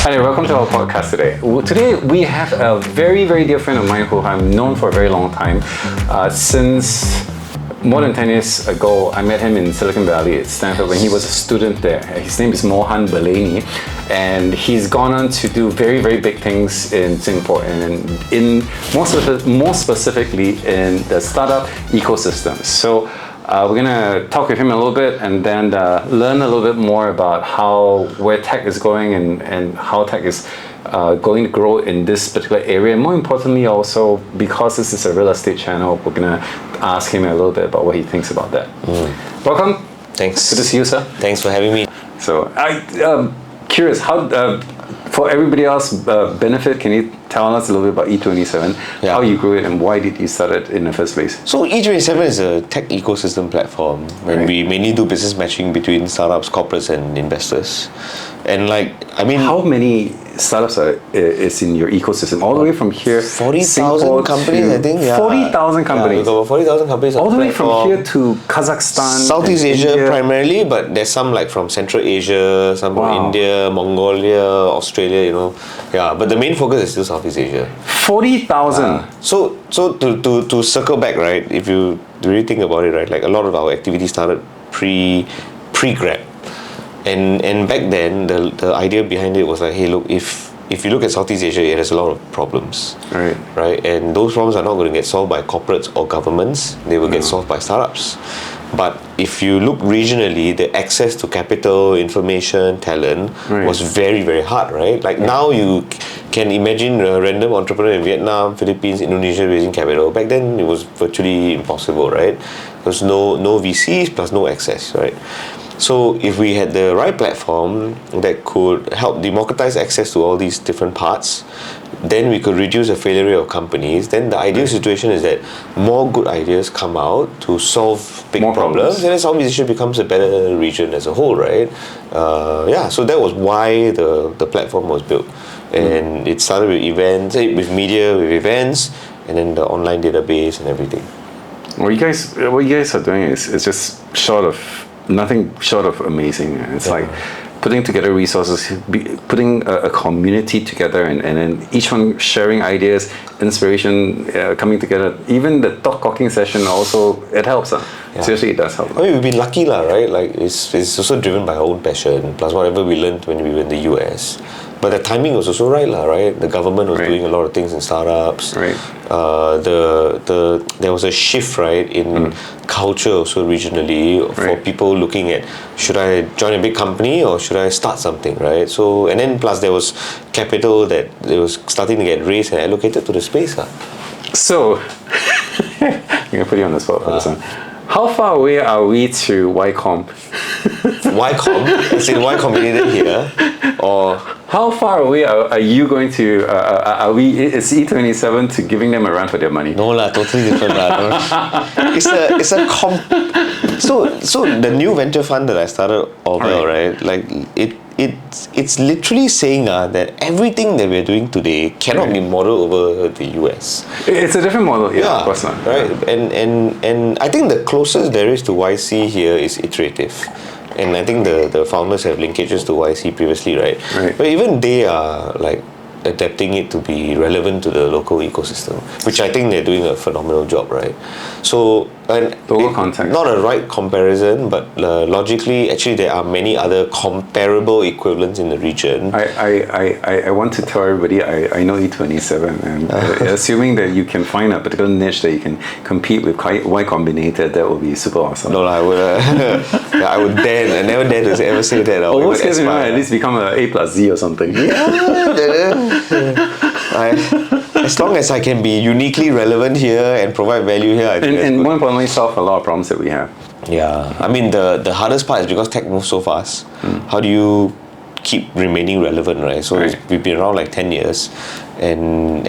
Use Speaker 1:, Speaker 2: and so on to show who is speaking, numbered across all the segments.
Speaker 1: Hi there, welcome to our podcast today. Today we have a very, very dear friend of mine who I've known for a very long time. Since more than 10 years ago, I met him in Silicon Valley at Stanford when he was a student there. His name is Mohan Baleni, and he's gone on to do very, very big things in Singapore and in more specifically in the startup ecosystem. So we're gonna talk with him a little bit and then learn a little bit more about where tech is going and how tech is going to grow in this particular area. More importantly, also because this is a real estate channel, we're gonna ask him a little bit about what he thinks about that. Welcome.
Speaker 2: Thanks.
Speaker 1: Good to see you, sir.
Speaker 2: Thanks for having me.
Speaker 1: So I'm curious, how for everybody else benefit, can you tell us a little bit about E27, how you grew it and why did you start it in the first place?
Speaker 2: So E27 is a tech ecosystem platform and we mainly do business matching between startups, corporates and investors. And
Speaker 1: how many startups is in your ecosystem? All the way from here,
Speaker 2: 40,000 companies, I think. Yeah.
Speaker 1: 40,000 companies.
Speaker 2: We've got over 40,000 companies.
Speaker 1: All the way from here to Kazakhstan,
Speaker 2: Southeast Asia
Speaker 1: India.
Speaker 2: Primarily, but there's some from Central Asia, some from India, Mongolia, Australia, Yeah, but the main focus is still Southeast Asia.
Speaker 1: 40,000.
Speaker 2: So to circle back, right? If you really think about it, right? A lot of our activity started pre-Grab. And back then, the idea behind it was hey, look, if you look at Southeast Asia, it has a lot of problems, right? And those problems are not going to get solved by corporates or governments; they will get solved by startups. But if you look regionally, the access to capital, information, talent was very, very hard, right? Now you can imagine a random entrepreneur in Vietnam, Philippines, Indonesia raising capital. Back then, it was virtually impossible, right? There was no VCs plus no access, right? So if we had the right platform that could help democratize access to all these different parts, then we could reduce the failure rate of companies. Then the ideal situation is that more good ideas come out to solve big problems. And then Southeast Asia becomes a better region as a whole, right? So that was why the platform was built. And it started with events, with media, with events, and then the online database and everything.
Speaker 1: What you guys are doing is just nothing short of amazing. It's like putting together resources, putting a community together, and then each one sharing ideas, inspiration, coming together. Even the talking session also, it helps. Seriously, it does help.
Speaker 2: We've been lucky, right? It's also driven by our own passion, plus whatever we learned when we were in the US. But the timing was also right? The government was doing a lot of things in startups. There was a shift, in culture also regionally for people looking at, should I join a big company or should I start something, right? So, and then plus there was capital that it was starting to get raised and allocated to the space.
Speaker 1: So, I'm going to put you on the spot for this one. How far away are we to YCOM?
Speaker 2: YCOM? As in Y Combinator here? Or
Speaker 1: how far away are you going to, is E27 to giving them a run for their money?
Speaker 2: No totally different So the new venture fund that I started, it's literally saying that everything that we're doing today cannot be modeled over the US.
Speaker 1: It's a different model, of course not.
Speaker 2: Right. And I think the closest there is to YC here is iterative. And I think the founders have linkages to YC previously, right? But even they are adapting it to be relevant to the local ecosystem, which I think they're doing a phenomenal job, right? So,
Speaker 1: local context.
Speaker 2: Not a right comparison, but logically, actually, there are many other comparable equivalents in the region.
Speaker 1: I want to tell everybody I know E27, and assuming that you can find a particular niche that you can compete with Y Combinator, that would be super awesome.
Speaker 2: No, I would. I would dare. I never dare to ever say that.
Speaker 1: Almost case at least become an A+Z or something.
Speaker 2: As long as I can be uniquely relevant here and provide value here, I think
Speaker 1: and more importantly, solve a lot of problems that we have.
Speaker 2: Yeah, I mean the hardest part is because tech moves so fast. How do you keep remaining relevant, right? So we've been around 10 years, and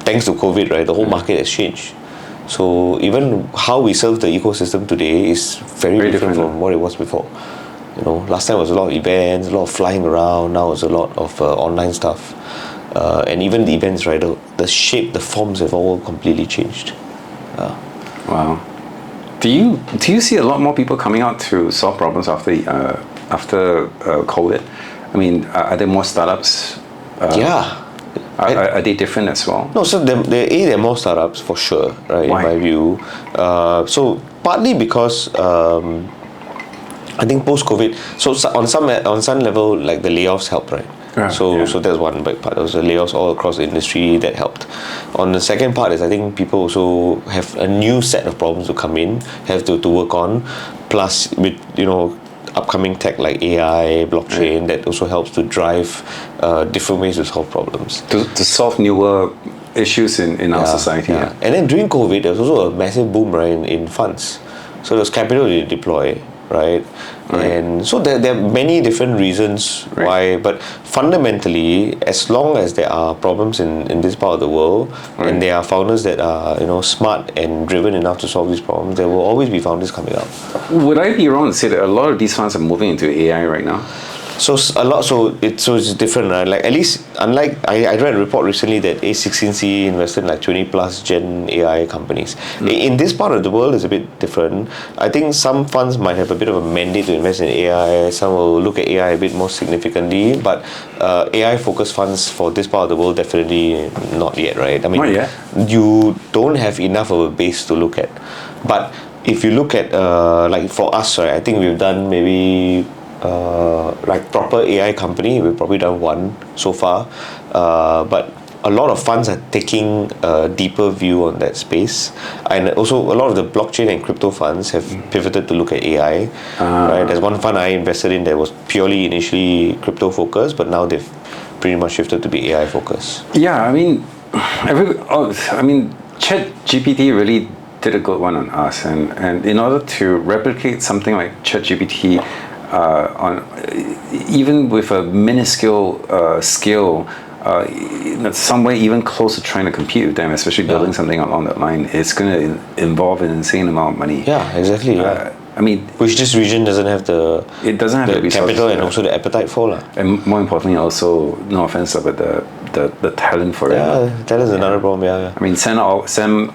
Speaker 2: thanks to COVID, right, the whole market has changed. So even how we serve the ecosystem today is very different from what it was before. Last time was a lot of events, a lot of flying around. Now it's a lot of online stuff, and even the events, right? The shape, the forms have all completely changed.
Speaker 1: Wow. Do you see a lot more people coming out to solve problems after COVID? I mean, are there more startups?
Speaker 2: Yeah.
Speaker 1: Are they different as well?
Speaker 2: No, so there are more startups for sure, right?
Speaker 1: Why?
Speaker 2: In my view, so partly because I think post-COVID, on some level, like the layoffs helped, right? So that's one big part. There was the layoffs all across the industry that helped. On the second part is I think people also have a new set of problems to come in, have to work on, plus with upcoming tech like AI, blockchain, that also helps to drive different ways to solve problems.
Speaker 1: To solve newer issues in our society. Yeah.
Speaker 2: And then during COVID, there was also a massive boom, right, in funds. So there was capital to deploy, right? And so there are many different reasons why, but fundamentally, as long as there are problems in this part of the world, and there are founders that are smart and driven enough to solve these problems, there will always be founders coming up.
Speaker 1: Would I be wrong to say that a lot of these funds are moving into AI right now?
Speaker 2: So it's different, right? Like at least unlike I read a report recently that A16Z invested in like 20 plus Gen AI companies. In this part of the world, it's a bit different. I think some funds might have a bit of a mandate to invest in AI. Some will look at AI a bit more significantly, but AI focused funds for this part of the world definitely not yet, right? I mean, you don't have enough of a base to look at. But if you look at like for us, right, I think we've done maybe like proper AI company, we've probably done one so far, but a lot of funds are taking a deeper view on that space, and also a lot of the blockchain and crypto funds have pivoted to look at AI. Right, there's one fund I invested in that was purely initially crypto focused, but now they've pretty much shifted to be AI focused.
Speaker 1: Yeah, I mean, ChatGPT really did a good one on us, and in order to replicate something like ChatGPT on even with a minuscule scale, somewhere even close to trying to compete with them, especially building something along that line, it's going to involve an insane amount of money.
Speaker 2: Yeah, exactly.
Speaker 1: I mean,
Speaker 2: which this region doesn't have the capital and also the appetite for.
Speaker 1: And more importantly, also, no offense, but the talent for it.
Speaker 2: Yeah, talent is another problem. Yeah.
Speaker 1: I mean, Sam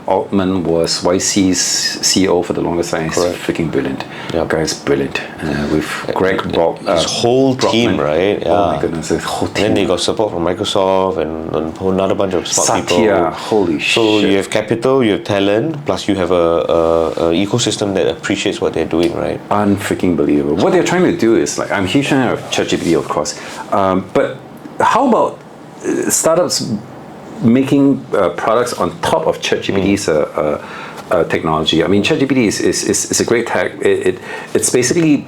Speaker 1: Altman was YC's CEO for the longest time. He's freaking brilliant.
Speaker 2: Yep.
Speaker 1: Guy's brilliant. With Greg Brock,
Speaker 2: his whole team, right? Yeah.
Speaker 1: Oh my goodness, his whole team.
Speaker 2: And then they got support from Microsoft and a whole another bunch of smart people.
Speaker 1: Holy shit.
Speaker 2: So you have capital, you have talent, plus you have a ecosystem that appreciates what they're doing, right?
Speaker 1: Unfreaking believable. What they're trying to do is, like, I'm a huge fan of ChatGPT, of course, but how about startups making products on top of ChatGPT's technology? I mean, ChatGPT is a great tech. It's basically,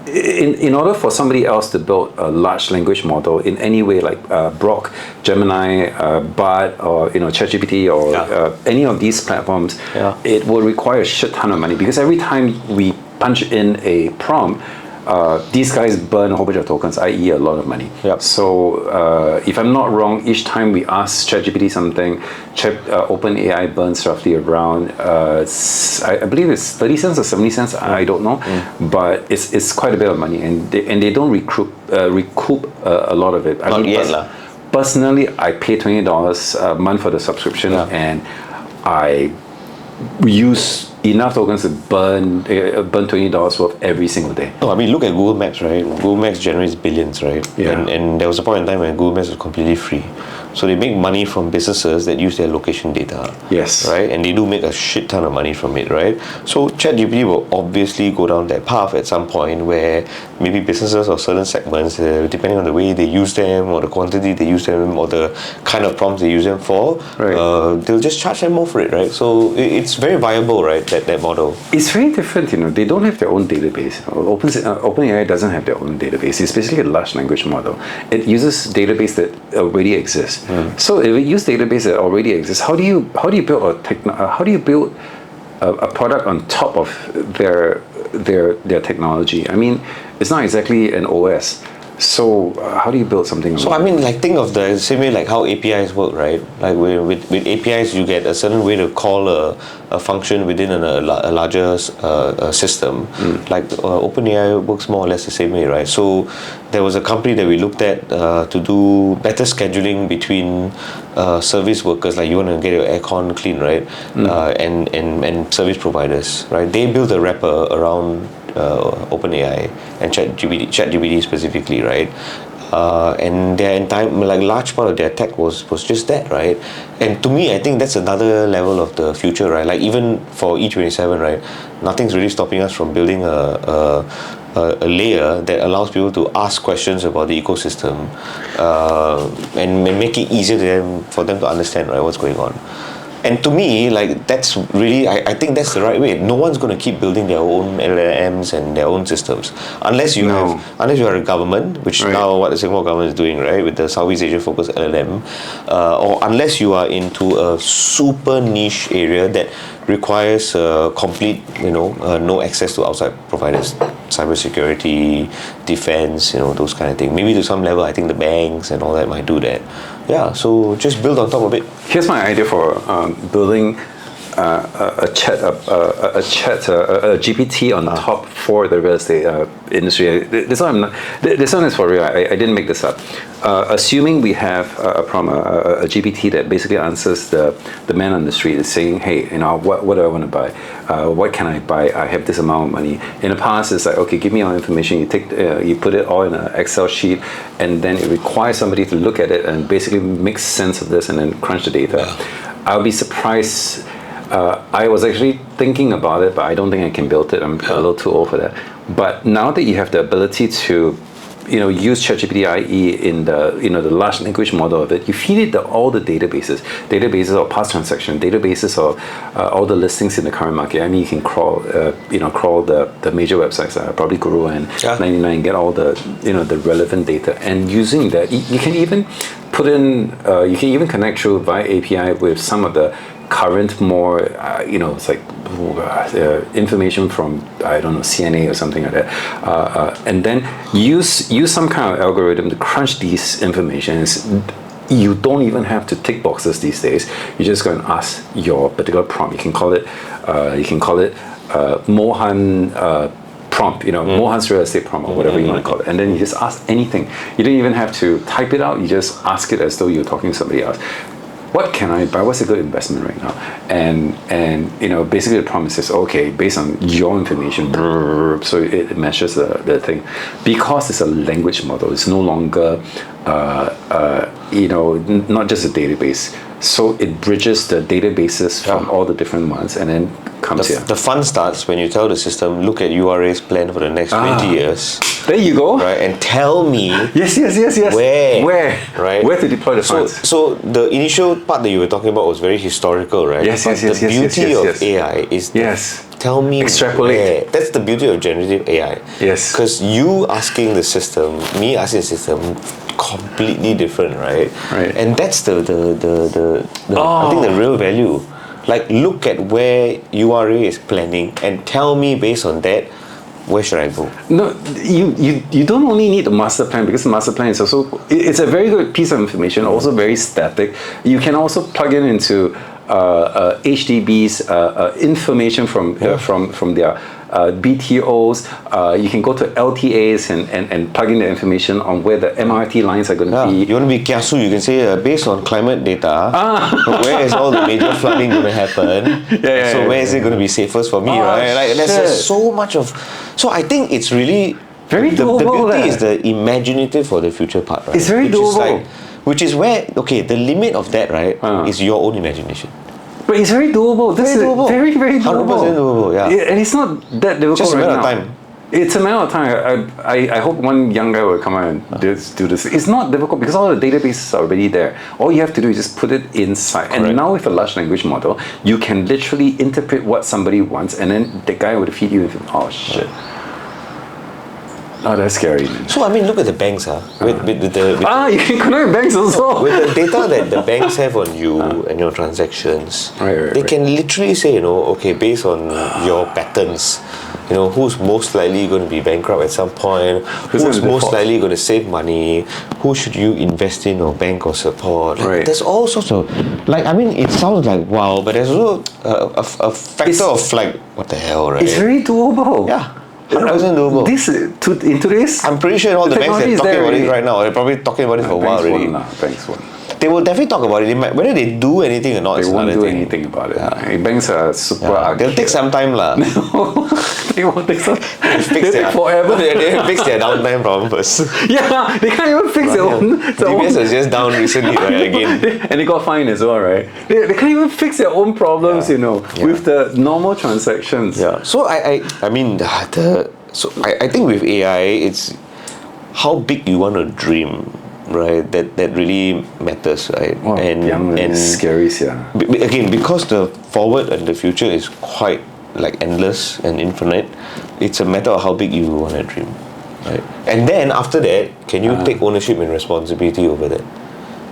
Speaker 1: in order for somebody else to build a large language model in any way, like Grok, Gemini, Bard, or ChatGPT, or any of these platforms, it will require a shit ton of money, because every time we punch in a prompt, these guys burn a whole bunch of tokens, i.e. a lot of money.
Speaker 2: Yep.
Speaker 1: So if I'm not wrong, each time we ask ChatGPT something, OpenAI burns roughly around, I believe it's 30 cents or 70 cents, I don't know, but it's quite a bit of money, and they don't recoup a lot of it.
Speaker 2: Not yet.
Speaker 1: Personally, I pay $20 a month for the subscription, and I use enough tokens to burn $20 worth every single day.
Speaker 2: No, I mean, look at Google Maps, right? Google Maps generates billions, right?
Speaker 1: Yeah.
Speaker 2: And there was a point in time when Google Maps was completely free. So they make money from businesses that use their location data.
Speaker 1: Yes.
Speaker 2: Right? And they do make a shit ton of money from it, right? So ChatGPT will obviously go down that path at some point where maybe businesses or certain segments, depending on the way they use them, or the quantity they use them, or the kind of prompts they use them for, they'll just charge them more for it, right? So it's very viable, right? That model.
Speaker 1: It's very different, They don't have their own database. OpenAI doesn't have their own database. It's basically a large language model. It uses database that already exists. So if it uses database that already exists, how do you build a product on top of their technology? I mean, it's not exactly an OS. So how do you build something?
Speaker 2: So I mean, like, think of the same way like how APIs work, right? Like with APIs, you get a certain way to call a function within a larger system. Like OpenAI works more or less the same way, right? So there was a company that we looked at to do better scheduling between service workers, like you want to get your aircon clean, right? And service providers, right? They built a wrapper around OpenAI and ChatGPT specifically, right? and their entire, like, large part of their tech was just that, right? And to me, I think that's another level of the future, right? Like, even for E27, right, nothing's really stopping us from building a layer that allows people to ask questions about the ecosystem, and make it easier for them to understand, right, what's going on. And to me, like, that's really, I think that's the right way. No one's going to keep building their own LLMs and their own systems unless you are a government, which now what the Singapore government is doing, right, with the Southeast Asia focused LLM, or unless you are into a super niche area that requires complete, no access to outside providers, cybersecurity, defense, those kind of things. Maybe to some level, I think the banks and all that might do that. Yeah, so just build on top of it.
Speaker 1: Here's my idea for building a GPT on top for the real estate industry. This one is for real. I didn't make this up. Assuming we have a GPT that basically answers the man on the street, is saying, hey, what do I want to buy? What can I buy? I have this amount of money. In the past, it's like, okay, give me all the information. You put it all in an Excel sheet, and then it requires somebody to look at it and basically make sense of this and then crunch the data. Yeah. I'll be surprised. I was actually thinking about it, but I don't think I can build it. I'm a little too old for that. But now that you have the ability to, use ChatGPT IE in the, the large language model of it, you feed it all the databases of past transaction, databases of all the listings in the current market. I mean, you can crawl the major websites, probably Guru and 99, get all the, the relevant data. And using that, you can even put in, you can even connect through via API with some of the current, more, it's like information from, I don't know, CNA or something like that, and then use some kind of algorithm to crunch these informations. You don't even have to tick boxes these days. You just go and ask your particular prompt. You can call it Mohan prompt, Mohan's real estate prompt, or whatever you want to call it, and then you just ask anything. You don't even have to type it out. You just ask it as though you're talking to somebody else. What can I buy? What's a good investment right now? And basically the prompt says, okay, based on your information, so it measures the thing. Because it's a language model, it's no longer, not just a database. So it bridges the databases from all the different ones, and then comes here.
Speaker 2: The fun starts when you tell the system, look at URA's plan for the next 20 years.
Speaker 1: There you go.
Speaker 2: Right, and tell me
Speaker 1: yes. Where to deploy the funds.
Speaker 2: So the initial part that you were talking about was very historical, right?
Speaker 1: Yes.
Speaker 2: The beauty of AI is tell me
Speaker 1: extrapolate.
Speaker 2: Where. That's the beauty of generative AI.
Speaker 1: Yes.
Speaker 2: Because you asking the system, me asking the system, completely different, right?
Speaker 1: Right.
Speaker 2: And that's the I think the real value. Like, look at where URA is planning and tell me based on that, where should I go?
Speaker 1: No, you don't only need the master plan, because the master plan is also, it's a very good piece of information, also very static. You can also plug it into HDB's information from their BTOs. You can go to LTAs and plug in the information on where the MRT lines are going to be.
Speaker 2: You want to be kiasu, you can say based on climate data, where is all the major flooding going to happen? So where is it going to be safest for me, right? Like, there's just so much of. So I think it's really
Speaker 1: very doable.
Speaker 2: The beauty is the imaginative for the future part, right?
Speaker 1: It's very doable.
Speaker 2: Which is where, okay, the limit of that, right, is your own imagination.
Speaker 1: But it's very doable. This is very, very doable.
Speaker 2: 100% doable, yeah.
Speaker 1: And it's not that difficult.
Speaker 2: Just a matter
Speaker 1: right
Speaker 2: of
Speaker 1: now.
Speaker 2: time.
Speaker 1: It's a matter of time. I hope one young guy will come out and do this. It's not difficult because all the databases are already there. All you have to do is just put it inside. Correct. And now with a large language model, you can literally interpret what somebody wants, and then the guy would feed you. Oh shit. Oh, that's scary, man.
Speaker 2: So, I mean, look at the banks, with
Speaker 1: you can connect banks also.
Speaker 2: With the data that the banks have on you and your transactions, they can literally say, okay, based on your patterns, who's most likely going to be bankrupt at some point, who's most likely going to save money, who should you invest in or bank or support. Like, there's all sorts of, it sounds like wow, but there's also a factor of like, what the hell, right?
Speaker 1: It's very doable.
Speaker 2: Yeah. 100% doable.
Speaker 1: In today's,
Speaker 2: I'm pretty sure all the banks are talking about it right now. They're probably talking about it for a while already.
Speaker 1: Thanks one.
Speaker 2: They will definitely talk about it. Whether they do anything or not,
Speaker 1: They
Speaker 2: is
Speaker 1: won't
Speaker 2: another
Speaker 1: do
Speaker 2: thing.
Speaker 1: anything about it. Banks are super archaic.
Speaker 2: They'll take some time lah.
Speaker 1: They won't take some. They
Speaker 2: Fix
Speaker 1: take forever.
Speaker 2: They fix their downtime problem first.
Speaker 1: Yeah, they can't even fix their own.
Speaker 2: DBS was just down recently, right? Again.
Speaker 1: And they got fined as well, right? They can't even fix their own problems, with the normal transactions.
Speaker 2: Yeah. So I mean I think with AI it's how big you want to dream, right? That really matters, right?
Speaker 1: Wow, and scary, yeah.
Speaker 2: Again, because the forward and the future is quite like endless and infinite, it's a matter of how big you want to dream, right? And then after that, can you take ownership and responsibility over that?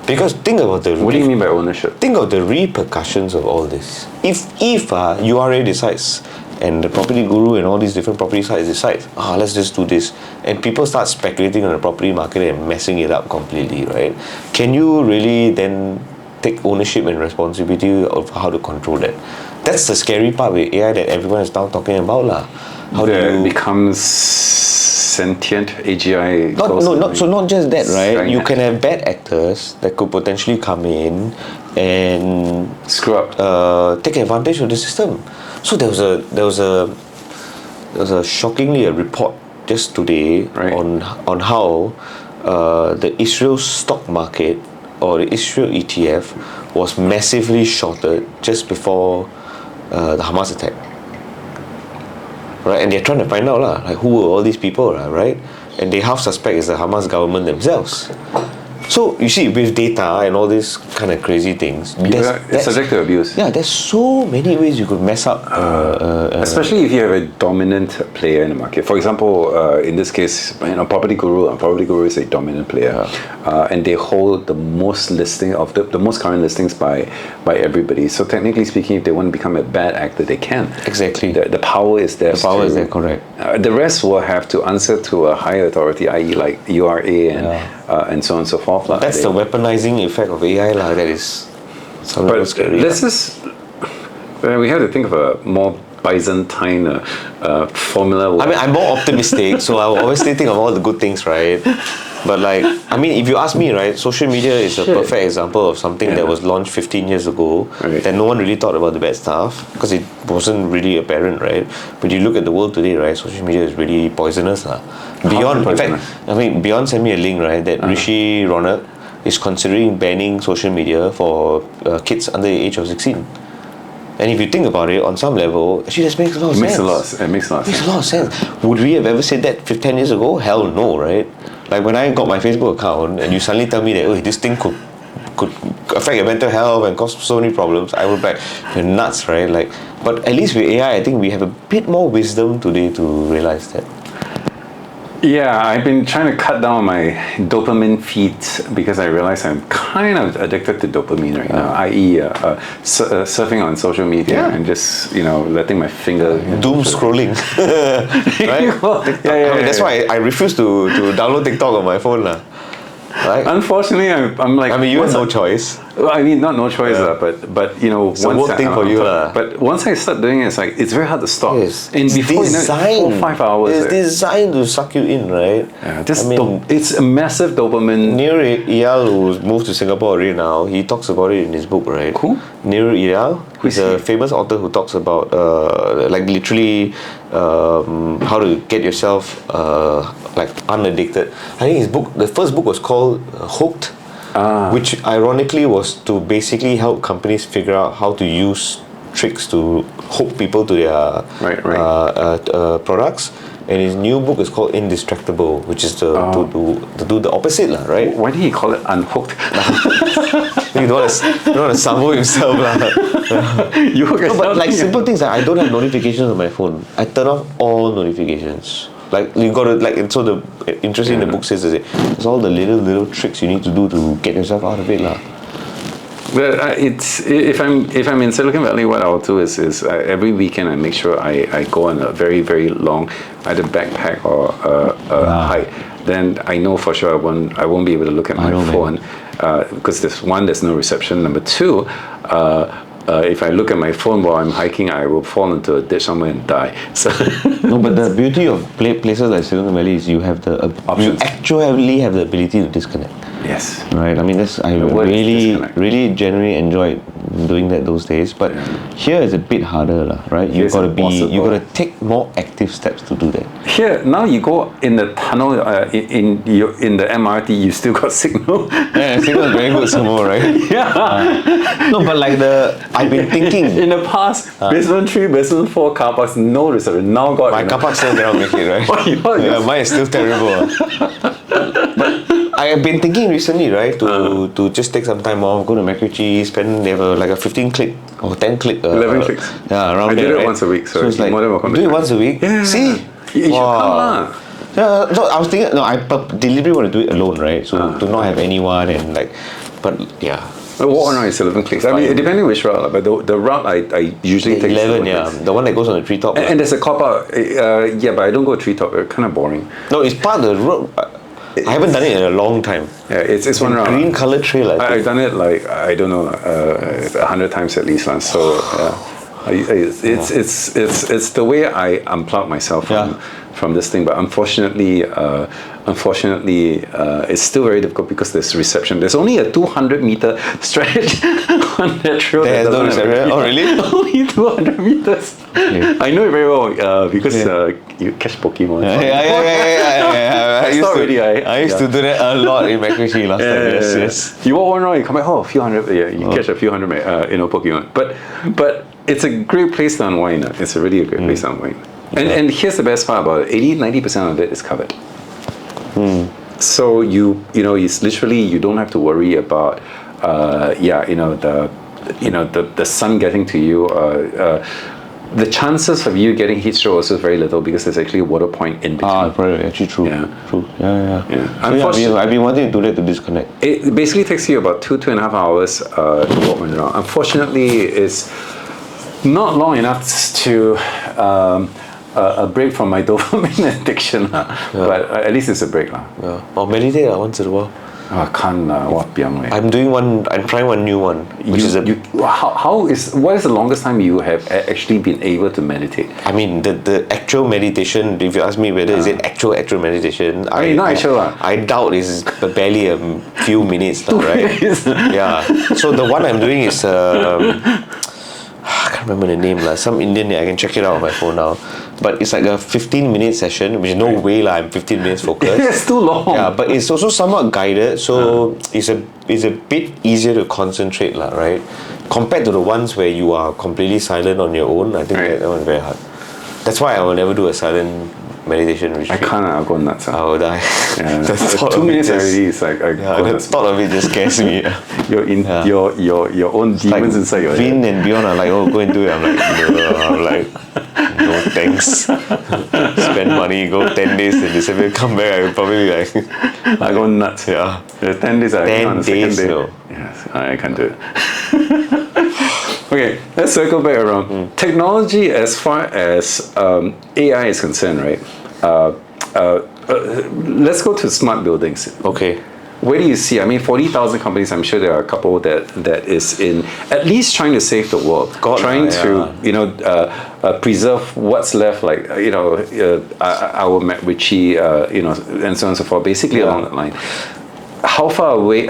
Speaker 2: Because think about
Speaker 1: What do you mean by ownership?
Speaker 2: Think of the repercussions of all this. If URA decides, and the property guru and all these different property sites decide, let's just do this, and people start speculating on the property market and messing it up completely, right? Can you really then take ownership and responsibility of how to control that? That's the scary part with AI that everyone is now talking about lah. How do you
Speaker 1: becomes sentient AGI?
Speaker 2: Not just that, right?
Speaker 1: Right.
Speaker 2: You can have bad actors that could potentially come in and
Speaker 1: screw up,
Speaker 2: take advantage of the system. So there was a shockingly a report just today on how the Israel stock market or the Israel ETF was massively shorted just before the Hamas attack. Right, and they're trying to find out like who are all these people, right? And they half suspect it's the Hamas government themselves. So you see, with data and all these kind of crazy things,
Speaker 1: it's subject to abuse.
Speaker 2: Yeah, there's so many ways you could mess up.
Speaker 1: Especially if you have a dominant player in the market. For example, in this case, Property Guru. Property Guru is a dominant player, and they hold the most listing of the most current listings by everybody. So technically speaking, if they want to become a bad actor, they can.
Speaker 2: Exactly.
Speaker 1: The power is there.
Speaker 2: The power is there, correct.
Speaker 1: The rest will have to answer to a higher authority, i.e., like URA and so on and so forth.
Speaker 2: That's the weaponizing effect of AI that is somewhat scary.
Speaker 1: This is we have to think of a more Byzantine formula.
Speaker 2: I mean, I'm more optimistic, so I will obviously think of all the good things, right? But if you ask me, right, social media is a perfect example of something that was launched 15 years ago that no one really thought about the bad stuff because it wasn't really apparent, right? But you look at the world today, right, social media is really poisonous. Beyond send me a link, right, that Rishi Ronak is considering banning social media for kids under the age of 16. And if you think about it, on some level, actually this makes a lot of sense.
Speaker 1: It makes a lot of
Speaker 2: sense. Would we have ever said that 10 years ago? Hell no, right? Like when I got my Facebook account and you suddenly tell me that this thing could affect your mental health and cause so many problems, I would be like, you're nuts, right? But at least with AI, I think we have a bit more wisdom today to realize that.
Speaker 1: Yeah, I've been trying to cut down my dopamine feeds because I realize I'm kind of addicted to dopamine right now, i.e. Surfing on social media and just, letting my finger...
Speaker 2: Doom scrolling. Right? That's why I refuse to download TikTok on my phone. Right?
Speaker 1: Unfortunately, I'm like...
Speaker 2: I mean, you have no choice.
Speaker 1: Well, I mean, not no choice, but
Speaker 2: it's a work thing for you.
Speaker 1: But once I start doing it, it's very hard to stop.
Speaker 2: Yes.
Speaker 1: And before 4 or 5 hours.
Speaker 2: It's designed to suck you in, right?
Speaker 1: Yeah, it's a massive dopamine.
Speaker 2: Nir Eyal, who's moved to Singapore already now, he talks about it in his book, right?
Speaker 1: Who?
Speaker 2: Nir Eyal. He's a famous author who talks about literally how to get yourself unaddicted. I think his book, the first book was called Hooked. Which ironically was to basically help companies figure out how to use tricks to hook people to their products. And his new book is called Indistractable, which is to do the opposite, right?
Speaker 1: Why did he call it Unhooked?
Speaker 2: You don't want to sabo himself. But simple things, I don't have notifications on my phone. I turn off all notifications. You got to so the interesting in the book says it's all the little tricks you need to do to get yourself out of it,
Speaker 1: But if I'm in Silicon Valley, what I'll do is every weekend I make sure I go on a very, very long either backpack or hike. Then I know for sure I won't be able to look at my phone because there's no reception. Number two. If I look at my phone while I'm hiking, I will fall into a ditch somewhere and die. So
Speaker 2: no, but the beauty of places like Silicon Valley is you have the you actually have the ability to disconnect.
Speaker 1: Yes.
Speaker 2: Right. I mean, I
Speaker 1: word is disconnect.
Speaker 2: really genuinely enjoyed doing that those days. But here is a bit harder, lah, right? You've
Speaker 1: Here's
Speaker 2: got to
Speaker 1: impossible.
Speaker 2: you got to take more active steps to do that.
Speaker 1: Here now you go in the tunnel in the MRT, you still got signal.
Speaker 2: Yeah, signal is very good, some more, right?
Speaker 1: Yeah.
Speaker 2: No, but like I've been thinking.
Speaker 1: In the past, basement 3, basement 4 car parks, no reception. Now got
Speaker 2: My car park still cannot make it, right?
Speaker 1: yours-
Speaker 2: Mine is still terrible. I have been thinking recently, right, to just take some time off, go to MacRitchie, they have like a 15 click or 10 click.
Speaker 1: 11 clicks.
Speaker 2: Yeah, around
Speaker 1: I
Speaker 2: there.
Speaker 1: did it
Speaker 2: right?
Speaker 1: once a week, so
Speaker 2: it's like,
Speaker 1: more than welcome
Speaker 2: do
Speaker 1: to
Speaker 2: it
Speaker 1: try.
Speaker 2: once a week?
Speaker 1: Yeah.
Speaker 2: See?
Speaker 1: You should come lah.
Speaker 2: Yeah, no, I was thinking, no, I deliberately want to do it alone, right? So to not have anyone and like, but yeah.
Speaker 1: Walk around is 11 clicks. I mean, depending which route, but the route I usually take is
Speaker 2: 11,
Speaker 1: 11
Speaker 2: yeah.
Speaker 1: clicks.
Speaker 2: The one that goes on the treetop.
Speaker 1: And there's a cop out. Yeah, but I don't go treetop. Kind of boring.
Speaker 2: No, it's part of the road. I haven't done it in a long time.
Speaker 1: Yeah, it's one route.
Speaker 2: Green color trail, I think.
Speaker 1: I've done it like I don't know 100 times at least, so it's the way I unplug myself from this thing. But unfortunately, it's still very difficult because there's reception. There's only a 200-meter stretch on that trail.
Speaker 2: There's no reception. Oh, really?
Speaker 1: Only 200 meters.
Speaker 2: Okay.
Speaker 1: I know it very well because you catch Pokemon.
Speaker 2: Yeah. I used to do that a lot in MacRitchie last time. Yes.
Speaker 1: You walk one round, you come back, a few hundred. Yeah, you catch a few hundred, Pokemon. But it's a great place to unwind. It's really a great place to unwind. And here's the best part about it: 80-90% of it is covered. So it's literally you don't have to worry about the sun getting to you. The chances of you getting heat stroke also is very little because there's actually a water point in between.
Speaker 2: Probably actually true.
Speaker 1: Yeah.
Speaker 2: True. Yeah.
Speaker 1: Unfortunately,
Speaker 2: I've been wanting to do that to disconnect.
Speaker 1: it basically takes you about 2.5 hours to walk around. Unfortunately, it's not long enough to a break from my dopamine addiction, but at least it's a break.
Speaker 2: Yeah. Or meditate once in a while.
Speaker 1: I can't wapiang.
Speaker 2: I'm trying one new one, which
Speaker 1: what is the longest time you have actually been able to meditate?
Speaker 2: I mean, the actual meditation, if you ask me whether is it actual meditation, I doubt it's barely a few minutes now, right? Yeah. So the one I'm doing is I can't remember the name, some Indian name. I can check it out on my phone now. But it's like a 15-minute session, which no way I'm 15 minutes focused.
Speaker 1: It's too long.
Speaker 2: Yeah, but it's also somewhat guided, so it's a bit easier to concentrate, right? Compared to the ones where you are completely silent on your own, I think that one's very hard. That's why I will never do a silent meditation retreat.
Speaker 1: I can't. I'll go nuts.
Speaker 2: I will die.
Speaker 1: Yeah. 2 minutes already. It's like
Speaker 2: the thought of it just scares me.
Speaker 1: You're in your own demons inside your head.
Speaker 2: Vin and Beyond are like, go and do it. I'm like, no. I'm like, no thanks. Spend money, go 10 days in December, come back. I will probably be like,
Speaker 1: I go nuts.
Speaker 2: Yeah.
Speaker 1: The 10 days.
Speaker 2: 10 days. No.
Speaker 1: Yes, I can't do it. Okay, let's circle back around. Technology, as far as AI is concerned, right? Let's go to smart buildings.
Speaker 2: Okay.
Speaker 1: Where do you see? I mean, 40,000 companies. I'm sure there are a couple that is in at least trying to save the world, trying to preserve what's left, like our MacRitchie, and so on and so forth. Basically along that line. How far away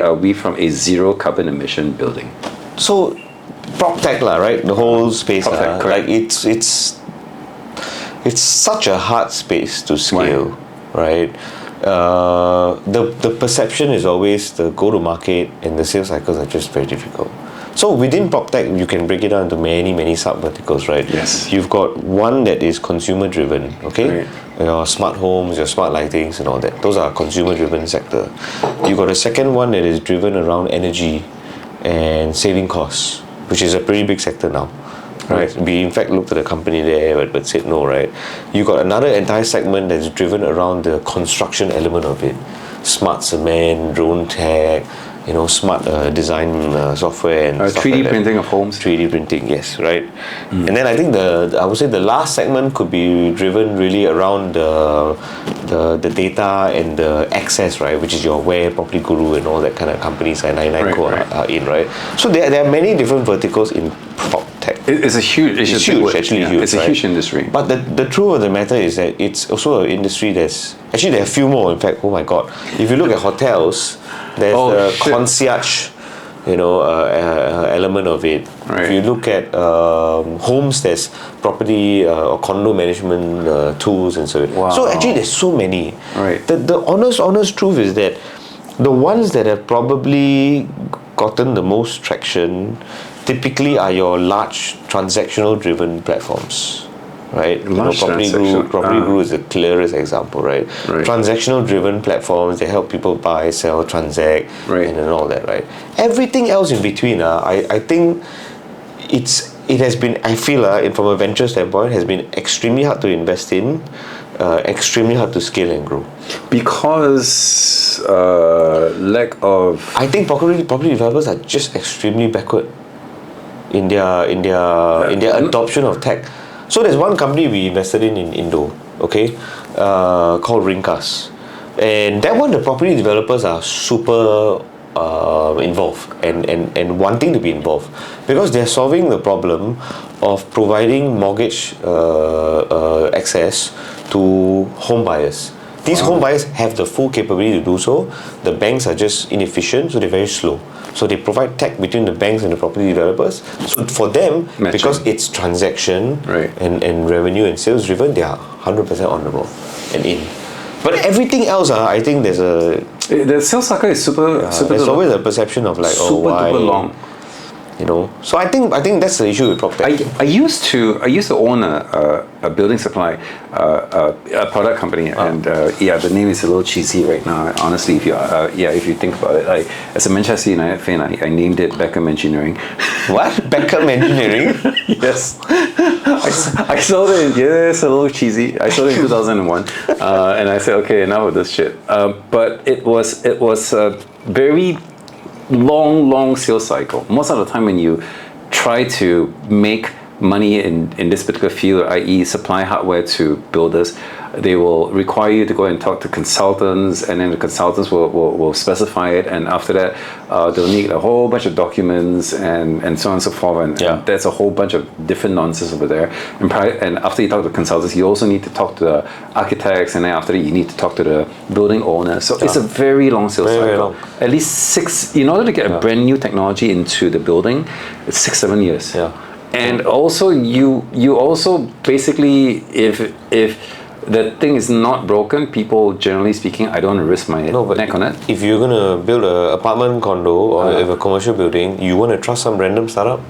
Speaker 1: are we from a zero carbon emission building?
Speaker 2: So, PropTech, right? The whole space,
Speaker 1: correct.
Speaker 2: like it's such a hard space to scale, right? The perception is always the go-to-market and the sales cycles are just very difficult. So within PropTech, you can break it down into many sub-verticals, right?
Speaker 1: Yes.
Speaker 2: You've got one that is consumer-driven, okay?
Speaker 1: Right.
Speaker 2: Your smart homes, your smart lightings and all that. Those are consumer-driven sector. You've got a second one that is driven around energy and saving costs, which is a pretty big sector now. Right. We in fact looked at a company there but said no, right? You got another entire segment that's driven around the construction element of it. Smart cement, drone tech, smart design software and
Speaker 1: 3D
Speaker 2: like
Speaker 1: printing of homes.
Speaker 2: 3D printing, yes, right. And then I think I would say the last segment could be driven really around the data and the access, right, which is your Ware, Property Guru and all that kind of companies and 99 Co are in, right. So there are many different verticals in PropTech.
Speaker 1: It's a huge.
Speaker 2: It's huge, actually huge.
Speaker 1: It's a
Speaker 2: right?
Speaker 1: huge industry.
Speaker 2: But the truth of the matter is that it's also an industry that's actually there are a few more. In fact, oh my god, if you look at hotels, there's the concierge, element of it.
Speaker 1: Right.
Speaker 2: If you look at homes, there's property or condo management tools and so on.
Speaker 1: Wow.
Speaker 2: So actually, there's so many.
Speaker 1: Right.
Speaker 2: The honest truth is that the ones that have probably gotten the most traction typically are your large transactional driven platforms, right? Property Guru is the clearest example, right? Transactional driven platforms, they help people buy, sell, transact, and all that, right? Everything else in between, I think it has been, I feel from a venture standpoint, has been extremely hard to invest in, extremely hard to scale and grow.
Speaker 1: Because lack of...
Speaker 2: I think property developers are just extremely backward in their adoption of tech. So there's one company we invested in Indo, okay, called Ringkas, and that one the property developers are super involved and wanting to be involved because they're solving the problem of providing mortgage access to home buyers. These home buyers have the full capability to do so. The banks are just inefficient, so they're very slow. So they provide tech between the banks and the property developers. So for them, because it's transaction and revenue and sales driven, they are 100% on the roll and in. But everything else, I think there's a...
Speaker 1: The sales cycle is super
Speaker 2: there's always a perception of like, why...
Speaker 1: Super long.
Speaker 2: So I think that's the issue with PropTech.
Speaker 1: I used to own a building supply a product company, and the name is a little cheesy right now. Honestly, if you think about it, as a Manchester United fan, I named it Beckham Engineering.
Speaker 2: What? Beckham Engineering?
Speaker 1: Yes. I sold it. It's a little cheesy. I sold it in 2001, and I said, okay, enough of this shit. But it was a very long sales cycle. Most of the time when you try to make money in this particular field, i.e. supply hardware to builders, they will require you to go and talk to consultants, and then the consultants will specify it, and after that they'll need a whole bunch of documents and so on and so forth, and there's a whole bunch of different nonsense over there, and after you talk to consultants, you also need to talk to the architects, and then after that you need to talk to the building owner. So it's a very long sales cycle. Very long. At least 6, in order to get a brand new technology into the building, it's 6-7 years. And also you also basically, if the thing is not broken, people generally speaking, I don't want to risk my neck on it. If
Speaker 2: you're gonna build an apartment condo or a commercial building, you want to trust some random startup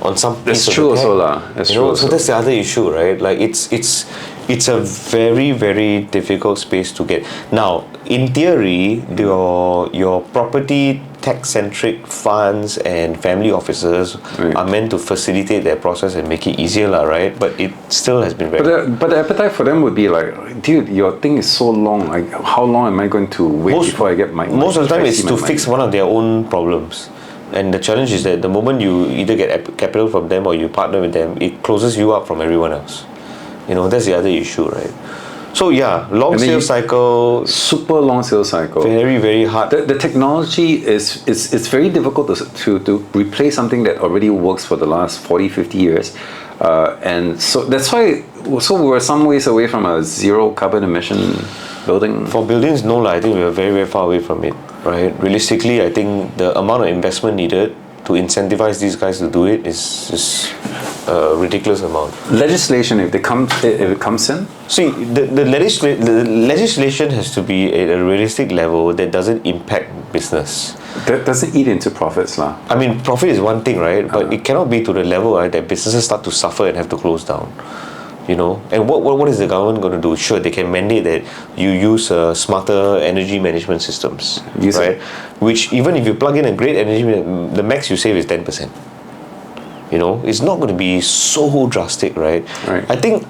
Speaker 2: on some piece of the tech. That's true. So that's the other issue, right? Like it's a very, very difficult space to get. Now, in theory, your property tech-centric funds and family offices are meant to facilitate that process and make it easier, right? But it still has been very...
Speaker 1: But the appetite for them would be like, dude, your thing is so long. Like, how long am I going to wait before I get my...
Speaker 2: Most of the time it's to fix one of their own problems. And the challenge is that the moment you either get capital from them or you partner with them, it closes you up from everyone else. That's the other issue, right? So long sales cycle,
Speaker 1: super long sales cycle,
Speaker 2: very, very hard.
Speaker 1: The technology is very difficult to replace something that already works for the last 40-50 years, and so that's why we're some ways away from a zero carbon emission building.
Speaker 2: For buildings, no, I think we're very, very far away from it, right? Realistically, I think the amount of investment needed to incentivize these guys to do it is a ridiculous amount.
Speaker 1: Legislation, if it comes in?
Speaker 2: See, the legislation has to be at a realistic level that doesn't impact business.
Speaker 1: That doesn't eat into profits, lah.
Speaker 2: I mean, profit is one thing, right? But it cannot be to the level, right, that businesses start to suffer and have to close down. And what is the government going to do? Sure, they can mandate that you use smarter energy management systems, right? Which even if you plug in a great energy, the max you save is 10%. It's not going to be so drastic, right? I think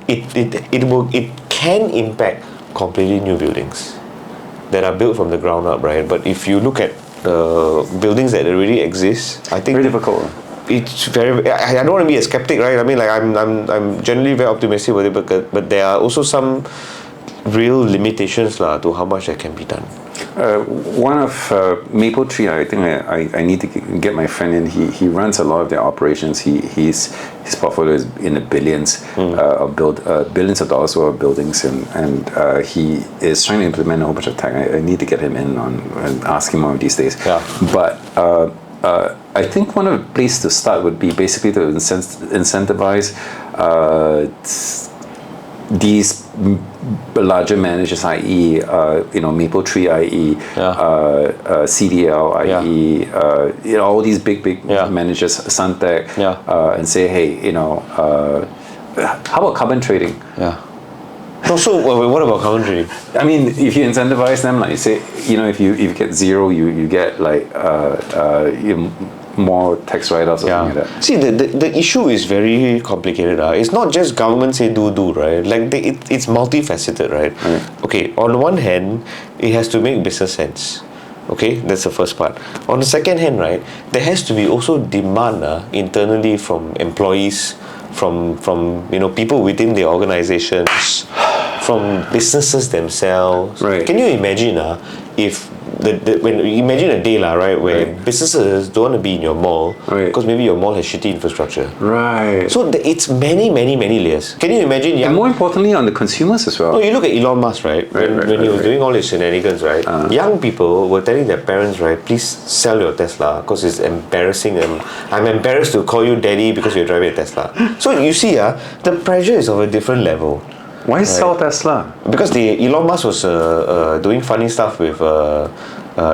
Speaker 2: it can impact completely new buildings that are built from the ground up, right? But if you look at buildings that already exist, I think
Speaker 1: very difficult.
Speaker 2: It's very. I don't want to be a skeptic, right? I mean, like I'm generally very optimistic with it, but there are also some real limitations to how much that can be done.
Speaker 1: One of Maple Tree, I think I need to get my friend in. He runs a lot of their operations. His portfolio is in the billions billions of dollars worth of buildings, and he is trying to implement a whole bunch of tech. I need to get him in on and ask him one of these days.
Speaker 2: Yeah.
Speaker 1: But I think one of the places to start would be basically to incentivize these larger managers, i.e., Maple Tree, i.e., CDL, i.e., all these big managers, Suntec, and say, hey, how about carbon trading?
Speaker 2: Yeah. So what about carbon trading?
Speaker 1: I mean, if you incentivize them, like you say, if you get zero, you get like more tax write-offs or something like that.
Speaker 2: See, the issue is very complicated. It's not just government say do, right? Like it's multifaceted, right? Okay, on one hand, it has to make business sense. Okay, that's the first part. On the second hand, right, there has to be also demand internally from employees, from people within the organizations, from businesses themselves.
Speaker 1: Right.
Speaker 2: Can you imagine if when you imagine a day right, where businesses don't want to be in your mall because maybe your mall has shitty infrastructure.
Speaker 1: Right.
Speaker 2: So it's many layers. Can you imagine?
Speaker 1: And more importantly, on the consumers as well.
Speaker 2: No, you look at Elon Musk, right? When he was doing all his shenanigans, right? Young people were telling their parents, right, please sell your Tesla because it's embarrassing. I'm embarrassed to call you daddy because you're driving a Tesla. So you see, the pressure is of a different level.
Speaker 1: Why sell Tesla?
Speaker 2: Because Elon Musk was doing funny stuff with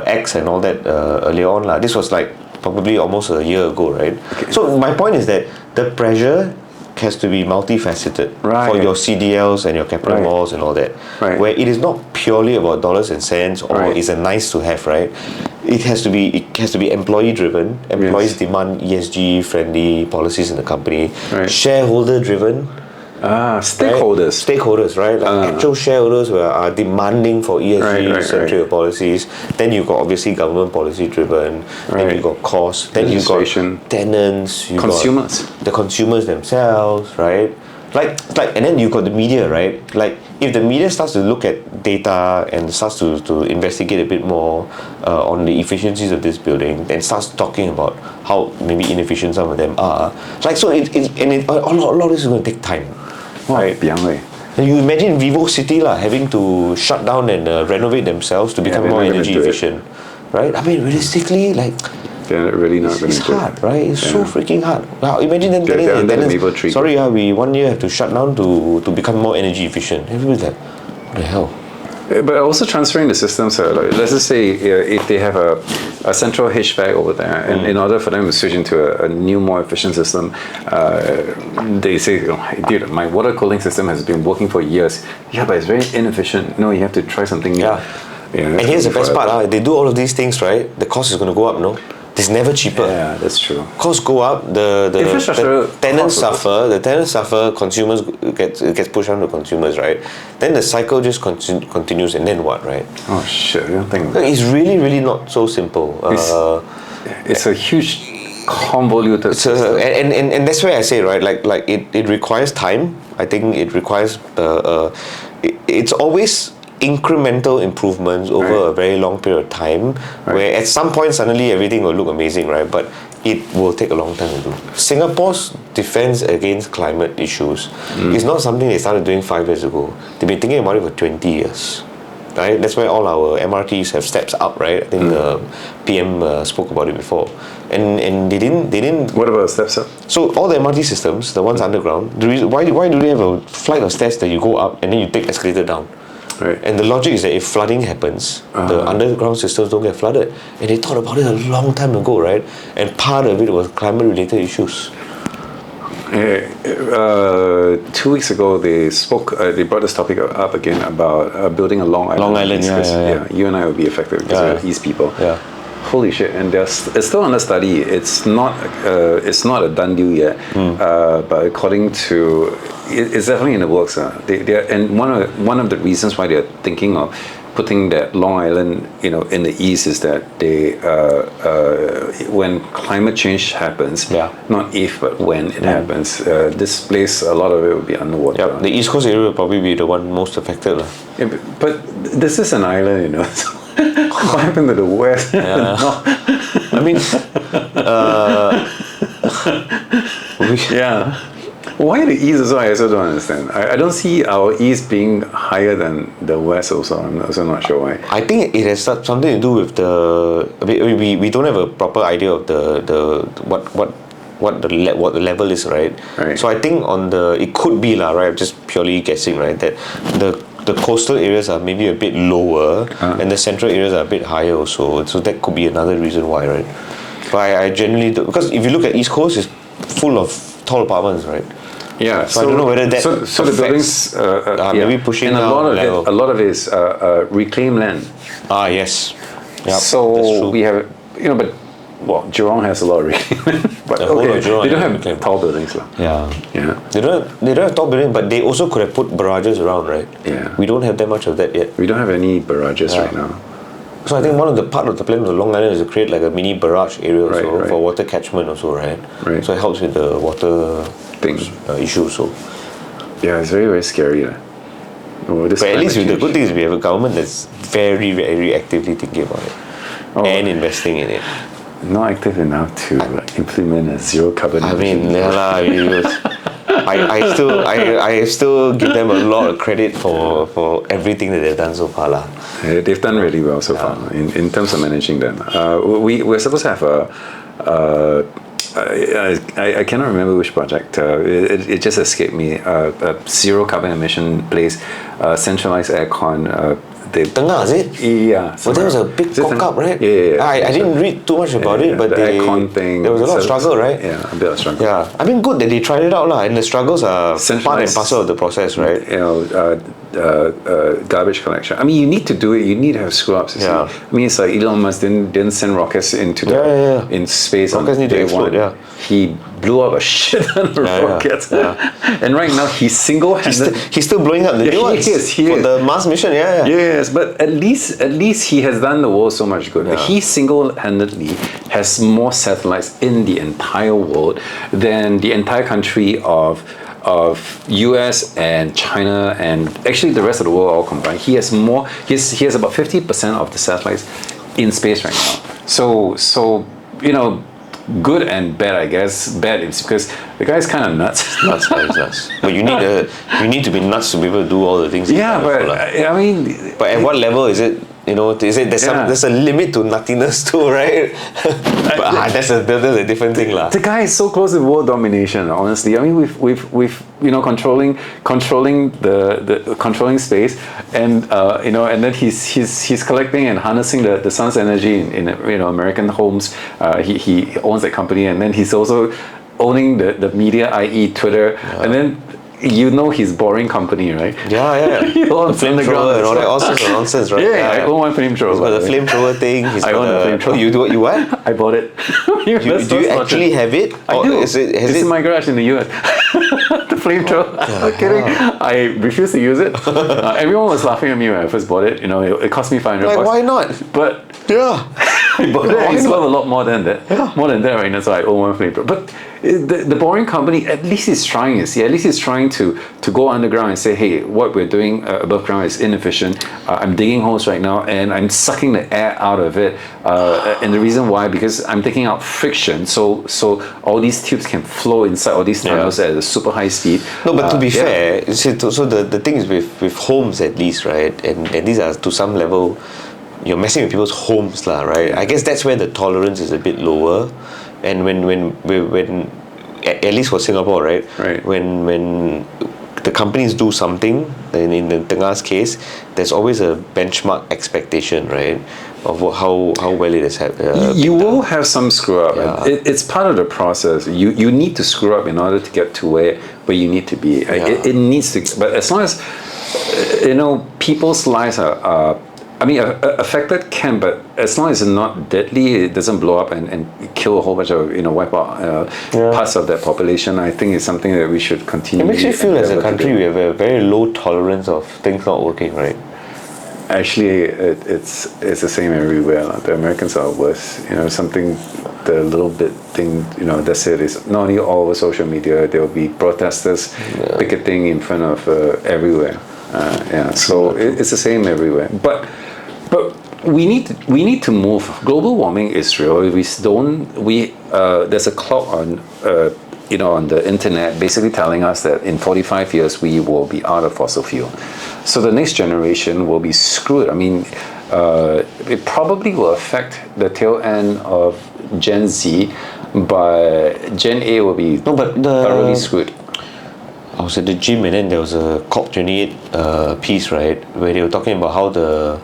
Speaker 2: X and all that earlier on. This was like probably almost a year ago, right? Okay. So my point is that the pressure has to be multifaceted for your CDLs and your capital malls and all that. Right. Where it is not purely about dollars and cents or it's a nice to have, right? It has to be employee driven. Employees demand ESG friendly policies in the company. Right. Shareholder driven.
Speaker 1: Stakeholders.
Speaker 2: Stakeholders, right? Like actual shareholders who are demanding for ESG-centric policies. Then you've got obviously government policy driven. Then you've got costs. Then you've got tenants.
Speaker 1: Consumers.
Speaker 2: The consumers themselves, right? Like, and then you've got the media, right? Like, if the media starts to look at data and starts to investigate a bit more on the efficiencies of this building, and starts talking about how maybe inefficient some of them are, like, so a lot of this is going to take time. Right. And you imagine Vivo City having to shut down and renovate themselves to become more energy efficient, right? I mean, realistically, like,
Speaker 1: they're really not going to do it.
Speaker 2: It's hard, right? It's so freaking hard. Now imagine them telling the tenants, sorry, we 1 year have to shut down to become more energy efficient. Everybody's like, what the hell?
Speaker 1: But also transferring the systems, like, let's just say if they have a central HVAC over there, and in order for them to switch into a new, more efficient system, they say, dude, my water cooling system has been working for years. Yeah, but it's very inefficient. No, you have to try something new.
Speaker 2: And here's the best part, they do all of these things, right? The cost is going to go up, no? It's never cheaper.
Speaker 1: Yeah, that's true.
Speaker 2: Costs go up, the tenants suffer, consumers gets pushed on to consumers, right? Then the cycle just continues, and then what, right?
Speaker 1: Oh shit, I don't think
Speaker 2: it's really not so simple.
Speaker 1: It's a huge convoluted system.
Speaker 2: And that's why I say, right, like it requires time. I think it requires it's always incremental improvements over a very long period of time, where at some point suddenly everything will look amazing, right? But it will take a long time to do. Singapore's defense against climate issues is not something they started doing 5 years ago. They've been thinking about it for 20 years. Right? That's why all our MRTs have steps up, right? I think the PM spoke about it before. And they didn't.
Speaker 1: What about steps up?
Speaker 2: So all the MRT systems, the ones underground, why do they have a flight of stairs that you go up and then you take escalator down?
Speaker 1: Right.
Speaker 2: And the logic is that if flooding happens, the underground systems don't get flooded. And they thought about it a long time ago, right? And part of it was climate-related issues.
Speaker 1: 2 weeks ago, they brought this topic up again about building a Long Island.
Speaker 2: Long Island, yeah.
Speaker 1: You and I will be affected because we're East people. Yeah. Holy shit! And it's still under study. It's not a done deal yet. But according to, it's definitely in the works. And one of the reasons why they're thinking of putting that Long Island, in the east, is that they when climate change happens, not if but when it happens, this place, a lot of it will be underwater.
Speaker 2: The East Coast area will probably be the one most affected.
Speaker 1: Yeah, but this is an island, What happened to the West?
Speaker 2: Yeah.
Speaker 1: No.
Speaker 2: I mean,
Speaker 1: Yeah. Why the East also? I also don't understand. I don't see our East being higher than the West also. I'm also not sure why.
Speaker 2: I think it has something to do with the. We don't have a proper idea of the what the level is, right?
Speaker 1: Right.
Speaker 2: So I think on the it could be lah, right? I'm just purely guessing, right? That the coastal areas are maybe a bit lower and the central areas are a bit higher also. So that could be another reason why, right? But I generally do, because if you look at East Coast, it's full of tall apartments, right?
Speaker 1: Yeah,
Speaker 2: So I don't know whether that
Speaker 1: so the buildings
Speaker 2: maybe pushing
Speaker 1: and
Speaker 2: down
Speaker 1: a lot of it is reclaimed land.
Speaker 2: Yes. Yep,
Speaker 1: So
Speaker 2: that's true.
Speaker 1: we have, but well, Jurong has a lot of reclaimed land, but
Speaker 2: The whole of Jurong
Speaker 1: they don't
Speaker 2: has
Speaker 1: have
Speaker 2: reclaimed.
Speaker 1: tall buildings, lah.
Speaker 2: Yeah.
Speaker 1: Yeah,
Speaker 2: They don't have top building, but they also could have put barrages around, right?
Speaker 1: Yeah.
Speaker 2: We don't have that much of that yet.
Speaker 1: we don't have any barrages
Speaker 2: Yeah.
Speaker 1: right now.
Speaker 2: So I think one of the part of the plan of the Long Island is to create like a mini barrage area also
Speaker 1: Right.
Speaker 2: for water catchment also, right?
Speaker 1: Right.
Speaker 2: So it helps with the water
Speaker 1: Thing.
Speaker 2: issue. So,
Speaker 1: Yeah, it's very, very scary.
Speaker 2: but at least the good thing is we have a government that's very, very actively thinking about it and investing in it.
Speaker 1: Not active enough to implement a zero carbon.
Speaker 2: I mean, yeah lah. I still give them a lot of credit for everything that they've done so far lah.
Speaker 1: They've done really well so far in terms of managing them. We're supposed to have I cannot remember which project. It just escaped me. A zero carbon emission place, centralized aircon.
Speaker 2: Tengah, is it?
Speaker 1: Yeah.
Speaker 2: Well, there was a big cock-up, right?
Speaker 1: Yeah.
Speaker 2: I didn't read too much about it, but
Speaker 1: the aircon thing.
Speaker 2: there was a lot of struggle, right?
Speaker 1: Yeah, a bit of struggle.
Speaker 2: Yeah, I mean, good that they tried it out lah, and the struggles are part and
Speaker 1: Centralized-
Speaker 2: parcel of the process, right?
Speaker 1: Garbage collection. I mean, you need to do it. You need to have screw ups.
Speaker 2: Yeah.
Speaker 1: I mean, it's like Elon Musk didn't send rockets into
Speaker 2: Yeah.
Speaker 1: in space
Speaker 2: Rockets
Speaker 1: on
Speaker 2: need to
Speaker 1: day
Speaker 2: explode,
Speaker 1: one.
Speaker 2: yeah.
Speaker 1: He blew up a shit ton of rockets, and right now he's single-handed.
Speaker 2: He's still blowing up the new ones
Speaker 1: he
Speaker 2: for
Speaker 1: is.
Speaker 2: the Mars mission, yeah.
Speaker 1: Yes, but at least he has done the world so much good.
Speaker 2: Yeah.
Speaker 1: He single-handedly has more satellites in the entire world than the entire country of US and China and actually the rest of the world all combined. He has more. He has about 50% of the satellites in space right now. So good and bad, I guess. Bad is because the guy's kind of nuts.
Speaker 2: Nuts, nuts. But you need to be nuts to be able to do all the things.
Speaker 1: Yeah, but I mean,
Speaker 2: but at what level is it? Is it there's a limit to nuttiness too, right? But that's a different thing, lah.
Speaker 1: the guy is so close to world domination. Honestly, I mean, we've controlling the controlling space, and and then he's collecting and harnessing the sun's energy in American homes. He owns that company, and then he's also owning the media, i.e. Twitter, and then. His boring company, right?
Speaker 2: Yeah.
Speaker 1: He owns
Speaker 2: the flamethrower and all that, all sorts of nonsense, right?
Speaker 1: Yeah, I own one flamethrower.
Speaker 2: He's got the flamethrower thing.
Speaker 1: I own the flamethrower.
Speaker 2: You what?
Speaker 1: I bought it.
Speaker 2: Do you actually have it?
Speaker 1: I do.
Speaker 2: It's
Speaker 1: in my garage in the US. The flamethrower. I'm kidding. I refuse to use it. Everyone was laughing at me when I first bought it. It cost me $500.
Speaker 2: Like, why not?
Speaker 1: But
Speaker 2: Yeah.
Speaker 1: I bought it. It's worth a lot more than that. Yeah. More than that right now. So I own one flamethrower. But the boring company, at least is trying. At least is trying to go underground and say, hey, what we're doing above ground is inefficient. I'm digging holes right now and I'm sucking the air out of it. And the reason why, because I'm taking out friction, so all these tubes can flow inside all these tunnels at a super high speed.
Speaker 2: No, but to be fair, so the thing is with homes at least, right? And these are to some level, you're messing with people's homes, lah, right? I guess that's where the tolerance is a bit lower. And when at least for Singapore, right?
Speaker 1: Right.
Speaker 2: When the companies do something, and in the Tengah's case, there's always a benchmark expectation, right? Of how well it is.
Speaker 1: You will have some screw up.
Speaker 2: Yeah.
Speaker 1: It's part of the process. You need to screw up in order to get to where you need to be. It needs to. But as long as people's lives are affected can, but as long as it's not deadly, it doesn't blow up and kill a whole bunch of wipe out parts of that population. I think it's something that we should continue.
Speaker 2: It makes you feel as a country we have a very low tolerance of things not working, right?
Speaker 1: Actually, it's the same everywhere. The Americans are worse. The little bit thing, that's it. It's not only all over social media. There will be protesters picketing in front of everywhere. So it's the same everywhere. But we need to move. Global warming is real. There's a clock on on the internet basically telling us that in 45 years we will be out of fossil fuel. So the next generation will be screwed. I mean, it probably will affect the tail end of Gen Z, but Gen A will be thoroughly screwed.
Speaker 2: I was at the gym and then there was a COP28 piece, right, where they were talking about how the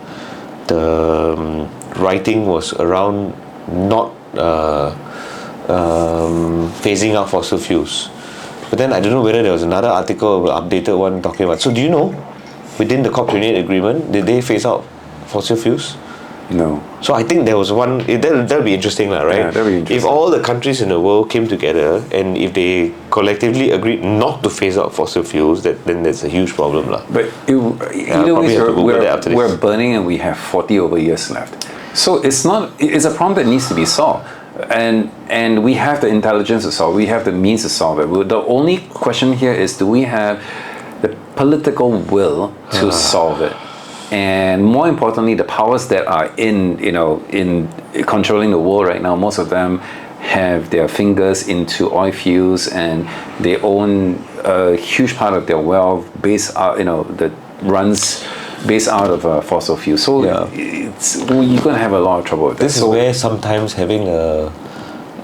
Speaker 2: writing was around not phasing out fossil fuels. But then I don't know whether there was another article, updated one talking about. So do you know, within the COP28 agreement, did they phase out fossil fuels?
Speaker 1: No.
Speaker 2: So I think there was one. That'll be interesting, right?
Speaker 1: Yeah, that'll be interesting.
Speaker 2: If all the countries in the world came together and if they collectively agreed not to phase out fossil fuels, then that's a huge problem, lah.
Speaker 1: But either way, we're burning and we have 40 over years left. So it's a problem that needs to be solved. And we have the intelligence to solve. We have the means to solve it. The only question here is, do we have the political will to solve it? And more importantly, the powers that are in controlling the world right now, most of them have their fingers into oil fields, and they own a huge part of their wealth based out, that runs based out of fossil fuels. So you're going to have a lot of trouble with
Speaker 2: this. This is where sometimes having a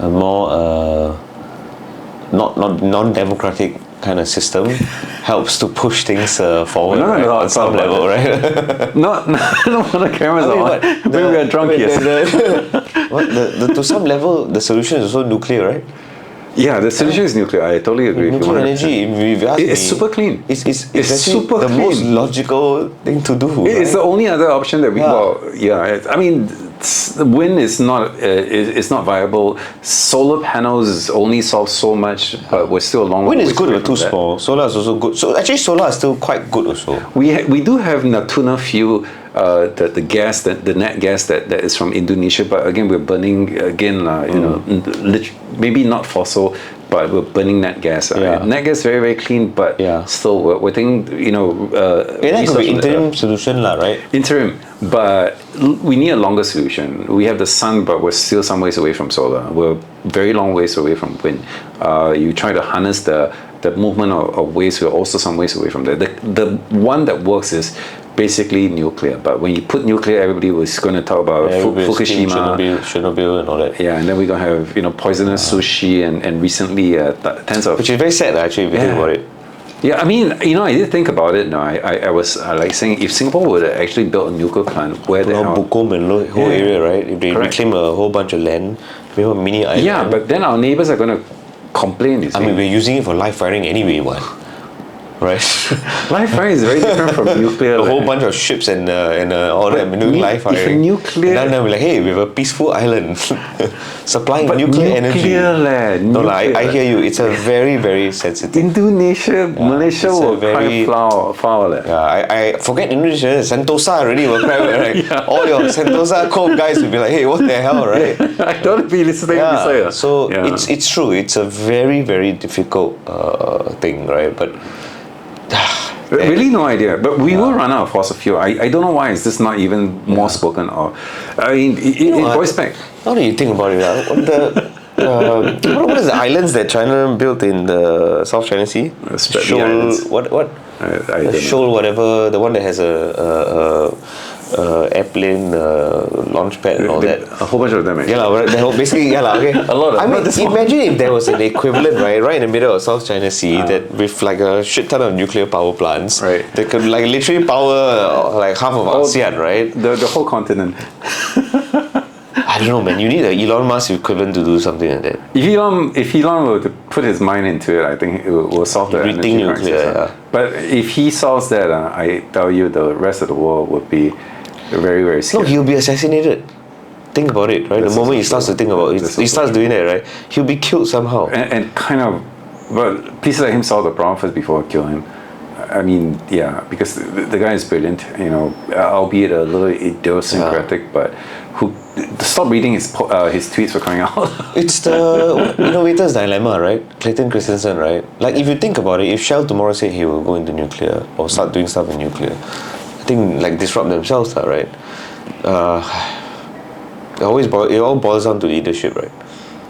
Speaker 2: more not non-democratic kind of system helps to push things forward on some level, right?
Speaker 1: Not when the cameras are on. When we are drunk, yes.
Speaker 2: To some level, the solution is also nuclear, right?
Speaker 1: Yeah, the solution is nuclear. I totally agree.
Speaker 2: Nuclear energy,
Speaker 1: it's super clean.
Speaker 2: It's super the clean. Most logical thing to do.
Speaker 1: It's the only other option that we. I mean, wind is not viable. Solar panels only solve so much, but we're still a long way.
Speaker 2: Wind is good, but too small. Solar is also good. So actually, solar is still quite good also.
Speaker 1: We do have Natuna fuel. The gas, the net gas that is from Indonesia, but again we're burning maybe not fossil, but we're burning net gas. Net gas very, very clean, but still we're thinking
Speaker 2: that could be interim solution lah, right?
Speaker 1: Interim, but we need a longer solution. We have the sun, but we're still some ways away from solar. We're very long ways away from wind. You try to harness the movement of waves, we're also some ways away from that. The one that works is basically nuclear, but when you put nuclear, everybody was going to talk about Fukushima,
Speaker 2: Chernobyl and all that.
Speaker 1: Yeah, and then we're going to have poisonous sushi and recently tens of,
Speaker 2: which is very sad actually if you think about it.
Speaker 1: Yeah, I mean, I did think about it. No, I was like saying, if Singapore would actually build a nuclear plant, where the hell?
Speaker 2: Bukom and whole area, right? If they reclaim a whole bunch of land, we have a mini island.
Speaker 1: Yeah, but then our neighbors are going to complain.
Speaker 2: I mean, we're using it for live firing anyway, what? Right.
Speaker 1: Live fire is very different from nuclear.
Speaker 2: A whole bunch of ships and all that doing live firing.
Speaker 1: Nuclear.
Speaker 2: And then we're like, hey, we have a peaceful island supplying nuclear energy. No, I hear you. It's a very, very sensitive.
Speaker 1: Indonesia, Malaysia will cry foul.
Speaker 2: Yeah, I forget Indonesia. Sentosa already will cry, right? All your Sentosa Cove guys will be like, hey, what the hell, right?
Speaker 1: I don't be listening to
Speaker 2: So it's true. It's a very, very difficult thing, right? But
Speaker 1: really no idea, but we will run out of fossil fuel. I don't know why is this not even more spoken of. I mean, it goes back.
Speaker 2: How do you think about it? What is the islands that China built in the South China Sea? Shoal, what? Shoal, whatever. The one that has a airplane launch pad and all that.
Speaker 1: A whole bunch of them.
Speaker 2: Basically, okay.
Speaker 1: A lot of.
Speaker 2: I mean, imagine if there was an equivalent, right in the middle of South China Sea, that with like a shit ton of nuclear power plants,
Speaker 1: right,
Speaker 2: that could like literally power like half of ASEAN, right?
Speaker 1: The whole continent.
Speaker 2: I don't know, man. You need an Elon Musk equivalent to do something like that.
Speaker 1: If Elon were to put his mind into it, I think it will solve the energy crisis. But if he solves that, I tell you, the rest of the world would be very, very scared.
Speaker 2: No, he'll be assassinated. Think about it, right? The moment he starts to think about it, he starts doing that, right? He'll be killed somehow.
Speaker 1: And kind of, but please let him solve the problem first before I kill him. I mean, yeah, because the guy is brilliant, albeit a little idiosyncratic, but stop reading his tweets for coming out.
Speaker 2: It's the innovator's dilemma, right? Clayton Christensen, right? Like, if you think about it, if Shell tomorrow said he will go into nuclear or start doing stuff in nuclear, I think like disrupt themselves, right? it all boils down to leadership, right?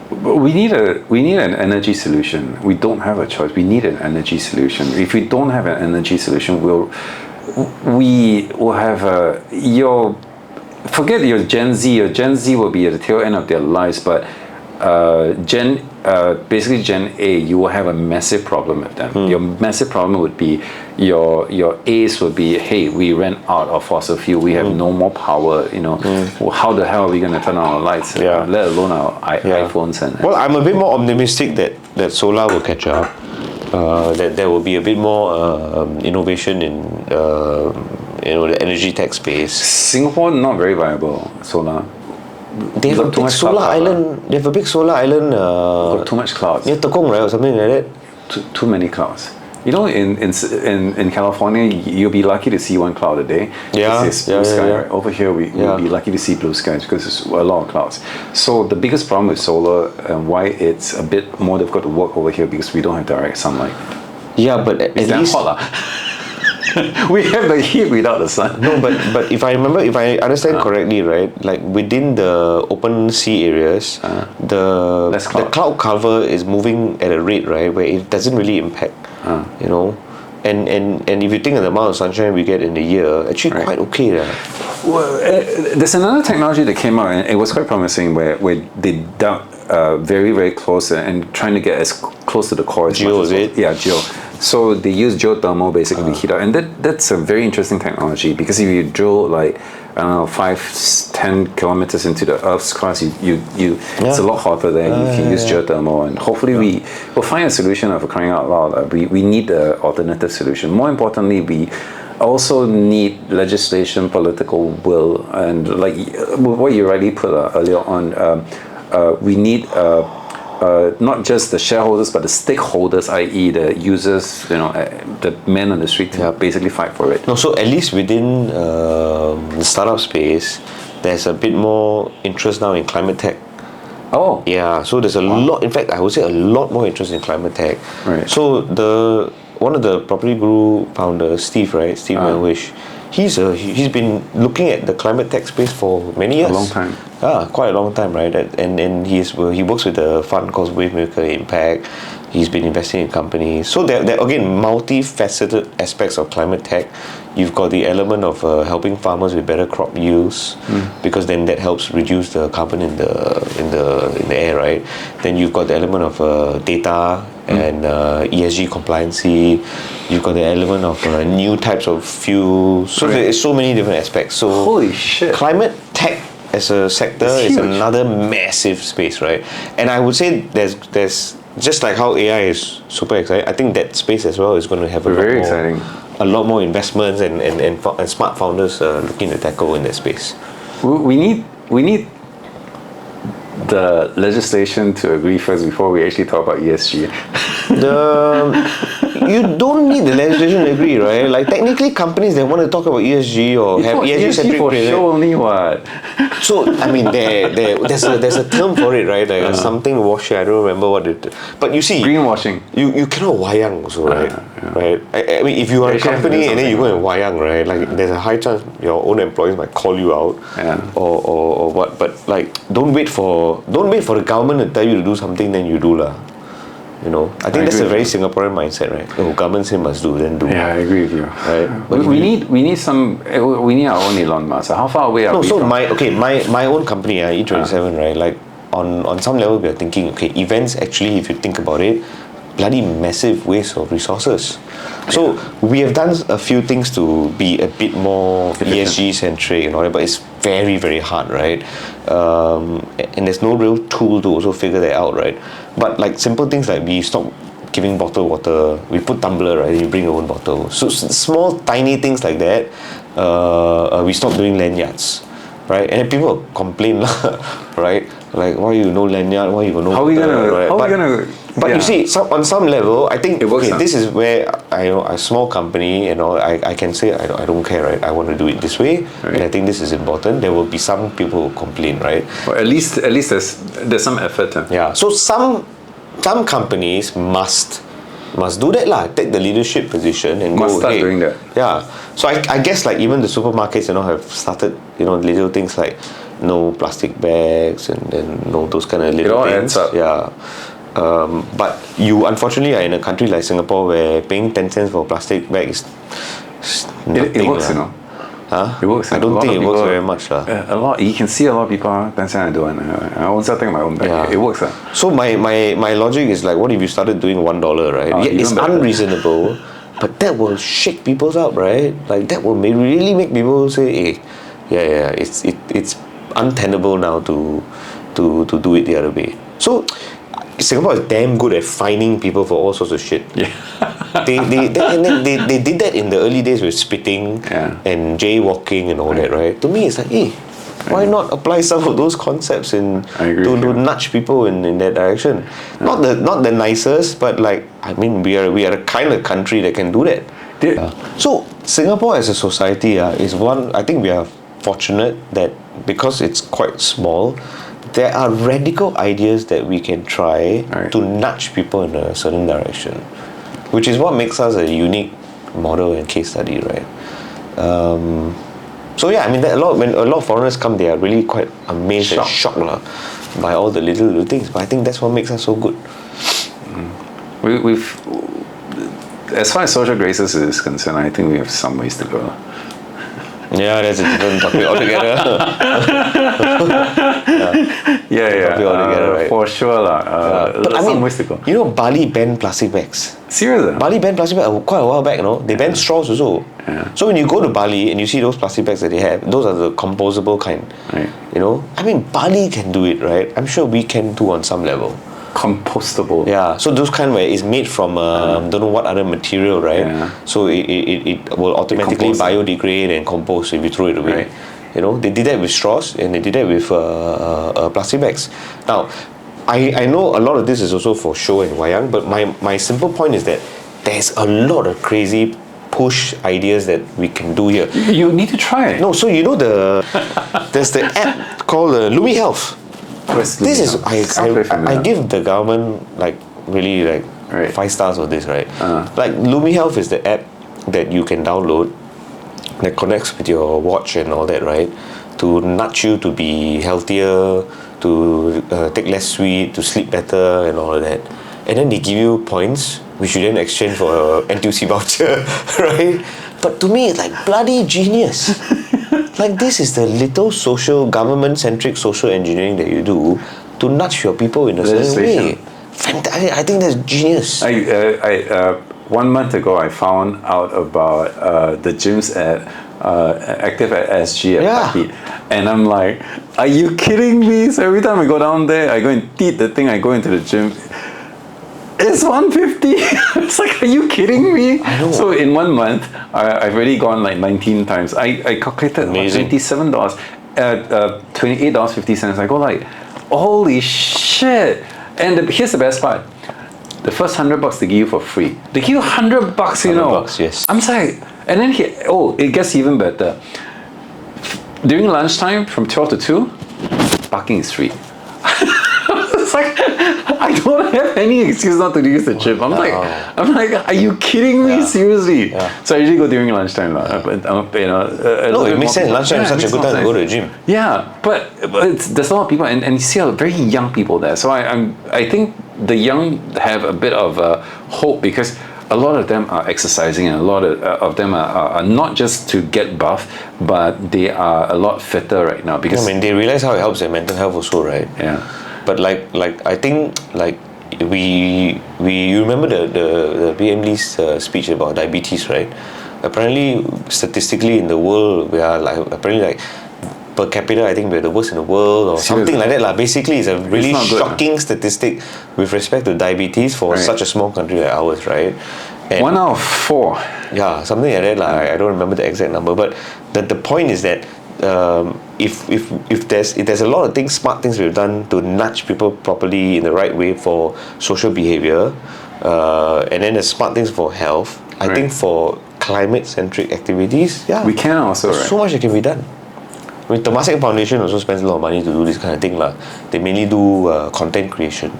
Speaker 1: But we need an energy solution. We don't have a choice. We need an energy solution. If we don't have an energy solution, we will have forget your Gen Z. Your Gen Z will be at the tail end of their lives, but basically Gen A, you will have a massive problem with them. Your massive problem would be your A's would be, hey, we ran out of fossil fuel. We have no more power. Well, how the hell are we going to turn on our lights? Let alone our iPhones and.
Speaker 2: Well, I'm a bit more optimistic that solar will catch up. That there will be a bit more innovation in the energy tech space.
Speaker 1: Singapore not very viable solar.
Speaker 2: They have a big solar island. They have a big solar island.
Speaker 1: Got too much clouds.
Speaker 2: Near Tekong, right, or something like that.
Speaker 1: Too many clouds. In California, you'll be lucky to see one cloud a day. It's blue sky. Right? Over here, we'll be lucky to see blue skies because there's a lot of clouds. So the biggest problem with solar and why it's a bit more difficult to work over here because we don't have direct sunlight.
Speaker 2: Yeah, but at least
Speaker 1: hot, we have the heat without the sun.
Speaker 2: No, but if I understand correctly, right, like within the open sea areas, the cloud cover is moving at a rate, right, where it doesn't really impact, and if you think of the amount of sunshine we get in a year, actually quite okay.
Speaker 1: Well, there's another technology that came out, and it was quite promising, where they dug very, very close and trying to get as close to the core as
Speaker 2: Geo, is it?
Speaker 1: Yeah, geo. So they use geothermal basically to heat up, and that's a very interesting technology because if you drill like 5-10 kilometers into the Earth's crust, it's a lot hotter there. You can use geothermal, and hopefully we'll find a solution of crying out loud. We need an alternative solution. More importantly, we also need legislation, political will, and like what you already put earlier on. We need. Not just the shareholders, but the stakeholders, i.e., the users, the men on the street, to basically fight for it.
Speaker 2: No, so at least within the startup space, there's a bit more interest now in climate tech.
Speaker 1: Oh.
Speaker 2: Yeah, so there's a lot, in fact, I would say a lot more interest in climate tech.
Speaker 1: Right.
Speaker 2: So one of the Property Guru founders, Steve Melwish, he's been looking at the climate tech space for many years.
Speaker 1: A long time.
Speaker 2: Quite a long time, right? And he works with a fund called Wavemaker Impact. He's been investing in companies. So there again, multifaceted aspects of climate tech. You've got the element of helping farmers with better crop yields, because then that helps reduce the carbon in the air, right? Then you've got the element of data and ESG compliancy. You've got the element of new types of fuels. So there's so many different aspects. So
Speaker 1: holy shit!
Speaker 2: Climate tech as a sector is another massive space, right? And I would say there's just like how AI is super exciting. I think that space as well is going to have a lot more investments and smart founders looking to tackle in that space.
Speaker 1: We need the legislation to agree first before we actually talk about ESG.
Speaker 2: You don't need the legislation to agree, right? Like technically, companies that want to talk about ESG or have ESG centric
Speaker 1: for show only what?
Speaker 2: So I mean, there's a term for it, right? Like something washing. I don't remember what it. But you see,
Speaker 1: greenwashing.
Speaker 2: You cannot wayang also, right? Right. I mean, if you are a company and then you go and wayang, right? Like there's a high chance your own employees might call you out, or what. But like, don't wait for the government to tell you to do something, then you do lah. I think that's a very Singaporean mindset, right? The government say must do, then do.
Speaker 1: Yeah, I agree with you.
Speaker 2: Right?
Speaker 1: But we need our own Elon Musk. How far away are we from?
Speaker 2: My own company, E27, right? Like on some level, we are thinking, okay, events actually, if you think about it, bloody massive waste of resources. So we have done a few things to be a bit more ESG centric and all that, but it's very, very hard, right? And there's no real tool to also figure that out, right? But like simple things like we stop giving bottled water, we put tumbler, right? You bring your own bottle. So small, tiny things like that. We stop doing lanyards, right? And then people complain, right? Like, why you no lanyard? Why you no?
Speaker 1: How are we gonna?
Speaker 2: But you see, on some level, I think this is where a small company, I can say I don't care, right? I want to do it this way, and I think this is important. There will be some people who complain, right?
Speaker 1: Well, at least there's some effort.
Speaker 2: Yeah. So some companies must must do that lah. Take the leadership position and
Speaker 1: Must
Speaker 2: go.
Speaker 1: start
Speaker 2: hey,
Speaker 1: doing that.
Speaker 2: Yeah. So I guess like even the supermarkets, have started, little things like no plastic bags and those kind of little things.
Speaker 1: Adds up.
Speaker 2: Yeah. But you unfortunately are in a country like Singapore where paying 10 cents for a plastic bag is nothing.
Speaker 1: It works,
Speaker 2: lah. Huh?
Speaker 1: It works.
Speaker 2: I don't think it works very much.
Speaker 1: You can see a lot of people dancing and doing. I also take my own bag.
Speaker 2: Yeah.
Speaker 1: It works.
Speaker 2: So my logic is like, what if you started doing $1, right?
Speaker 1: Oh,
Speaker 2: Yeah, it's
Speaker 1: even better.
Speaker 2: unreasonable, but that will shake people up, right? Like that will really make people say, hey, yeah, it's untenable now to do it the other way. So Singapore is damn good at fining people for all sorts of shit.
Speaker 1: Yeah.
Speaker 2: They did that in the early days with spitting and jaywalking and all that, right? To me, it's like, hey, why not apply some of those concepts to nudge people in that direction? Not the nicest, but like, I mean, we are the kind of country that can do that. So Singapore as a society is one. I think we are fortunate that because it's quite small, there are radical ideas that we can try to nudge people in a certain direction, which is what makes us a unique model and case study, right? So yeah, I mean, when a lot of foreigners come, they are really quite amazed and shocked by all the little things. But I think that's what makes us so good.
Speaker 1: We've, as far as social graces is concerned, I think we have some ways to go.
Speaker 2: Yeah, that's a different topic altogether. Right?
Speaker 1: For sure
Speaker 2: but I mean,
Speaker 1: some ways to go.
Speaker 2: Bali banned plastic bags.
Speaker 1: Serious?
Speaker 2: Bali banned plastic bags quite a while back, They banned straws also.
Speaker 1: Yeah.
Speaker 2: So when you go to Bali and you see those plastic bags that they have, those are the composable kind.
Speaker 1: Right.
Speaker 2: I mean, Bali can do it, right? I'm sure we can too on some level.
Speaker 1: Compostable.
Speaker 2: Yeah, so those kind where it's made from don't know what other material, right?
Speaker 1: Yeah.
Speaker 2: So it will automatically biodegrade and compose if you throw it away.
Speaker 1: Right.
Speaker 2: They did that with straws and they did that with plastic bags. Now, I know a lot of this is also for show and wayang, but my simple point is that there's a lot of crazy push ideas that we can do here.
Speaker 1: You need to try it.
Speaker 2: No, so there's the app called Lumi Health. This is I give the government really 5 stars for this, right? Like Lumi Health is the app that you can download that connects with your watch and all that, right? To nudge you to be healthier, to take less sweet, to sleep better and all of that. And then they give you points which you then exchange for a NTUC voucher, right? But to me, it's like bloody genius. Like this is the little government-centric social engineering that you do to nudge your people in a certain way. I think that's genius.
Speaker 1: 1 month ago, I found out about the gyms at Active at SG at Paki. And I'm like, are you kidding me? So every time I go down there, I go and teat the thing, I go into the gym. It's 150. It's like, are you kidding me?
Speaker 2: I know.
Speaker 1: So in 1 month, I've already gone like 19 times. I calculated $27 at $28.50. I go like, holy shit! And here's the best part: the first $100 they give you for free. They give you $100,
Speaker 2: $100, yes.
Speaker 1: I'm like, and then it gets even better. During lunchtime from 12 to 2, parking is free. It's like, I don't have any excuse not to use the gym. I'm like, are you kidding me? Seriously? Yeah. So I usually go during lunchtime.
Speaker 2: No, it makes sense. Lunchtime is such a good time to go to the gym.
Speaker 1: Yeah, but there's a lot of people, and you see a very young people there. So I think the young have a bit of hope because a lot of them are exercising, and a lot of them are not just to get buff, but they are a lot fitter right now. Because
Speaker 2: they realize how it helps their mental health also, right?
Speaker 1: Yeah.
Speaker 2: But I think you remember the PM Lee's speech about diabetes, right? Apparently, statistically in the world, we are per capita, I think we're the worst in the world or something like that. Basically, it's a really shocking statistic with respect to diabetes for such a small country like ours, right? And
Speaker 1: 1 out of 4.
Speaker 2: Yeah, something like that. I don't remember the exact number, but the point is that if there's a lot of smart things we've done to nudge people properly in the right way for social behavior, and then there's smart things for health. I think for climate-centric activities,
Speaker 1: we can also.
Speaker 2: So much that can be done. I mean, Temasek Foundation also spends a lot of money to do this kind of thing, lah. They mainly do content creation,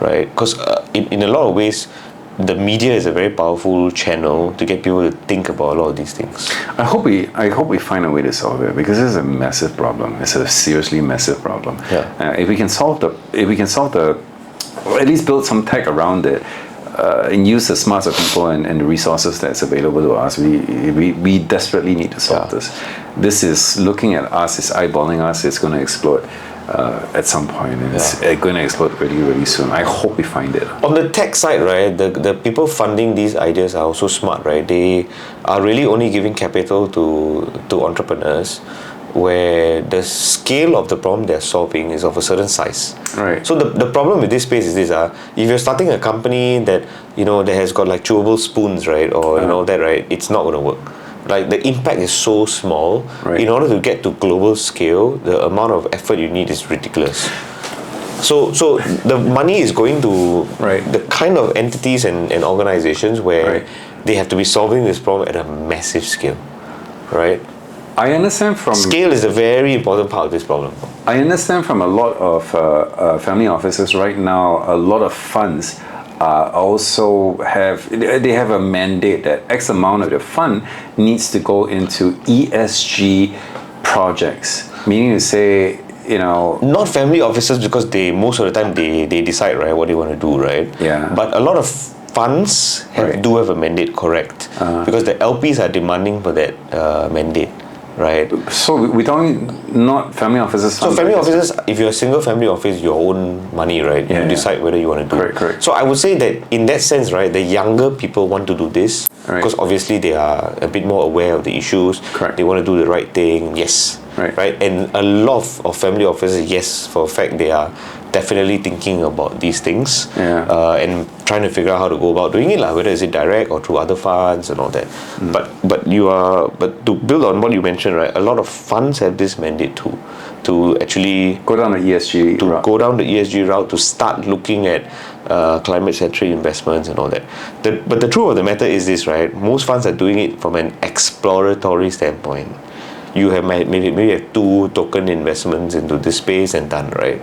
Speaker 2: right? Because in a lot of ways, the media is a very powerful channel to get people to think about a lot of these things.
Speaker 1: I hope we find a way to solve it, because this is a massive problem. It's a seriously massive problem.
Speaker 2: Yeah.
Speaker 1: If we can solve the, or at least build some tech around it, and use the smarts of people and the resources that's available to us, we desperately need to solve this. This is looking at us, it's eyeballing us, it's going to explode at some point, and it's going to explode really, really soon. I hope we find it.
Speaker 2: On the tech side, right, the people funding these ideas are also smart, right? They are really only giving capital to entrepreneurs where the scale of the problem they're solving is of a certain size.
Speaker 1: Right.
Speaker 2: So the problem with this space is this: if you're starting a company that that has got like chewable spoons, right, or that, right, it's not going to work. Like the impact is so small.
Speaker 1: Right.
Speaker 2: In order to get to global scale, the amount of effort you need is ridiculous. So the money is going to the kind of entities and organizations where they have to be solving this problem at a massive scale, right?
Speaker 1: I understand from...
Speaker 2: Scale is a very important part of this problem.
Speaker 1: I understand from a lot of family offices right now, a lot of funds also have a mandate that X amount of the fund needs to go into ESG projects. Meaning to say,
Speaker 2: not family offices, because most of the time they decide, right, what they want to do, right?
Speaker 1: Yeah.
Speaker 2: But a lot of funds do have a mandate, correct? Because the LPs are demanding for that mandate. Right.
Speaker 1: So we don't, not family offices.
Speaker 2: So family offices, if you're a single family office, your own money, right? You decide whether you want to do it.
Speaker 1: Correct.
Speaker 2: So I would say that in that sense, right, the younger people want to do this because obviously they are a bit more aware of the issues.
Speaker 1: Correct.
Speaker 2: They want to do the right thing. Yes. Right. And a lot of family offices, yes, for a fact, they are definitely thinking about these things and trying to figure out how to go about doing it, whether is it direct or through other funds and all that. But to build on what you mentioned, right, a lot of funds have this mandate to actually
Speaker 1: go down the ESG route.
Speaker 2: Go down the ESG route, to start looking at climate-centric investments and all that. But the truth of the matter is this, right? Most funds are doing it from an exploratory standpoint. You have maybe have 2 token investments into this space and done, right?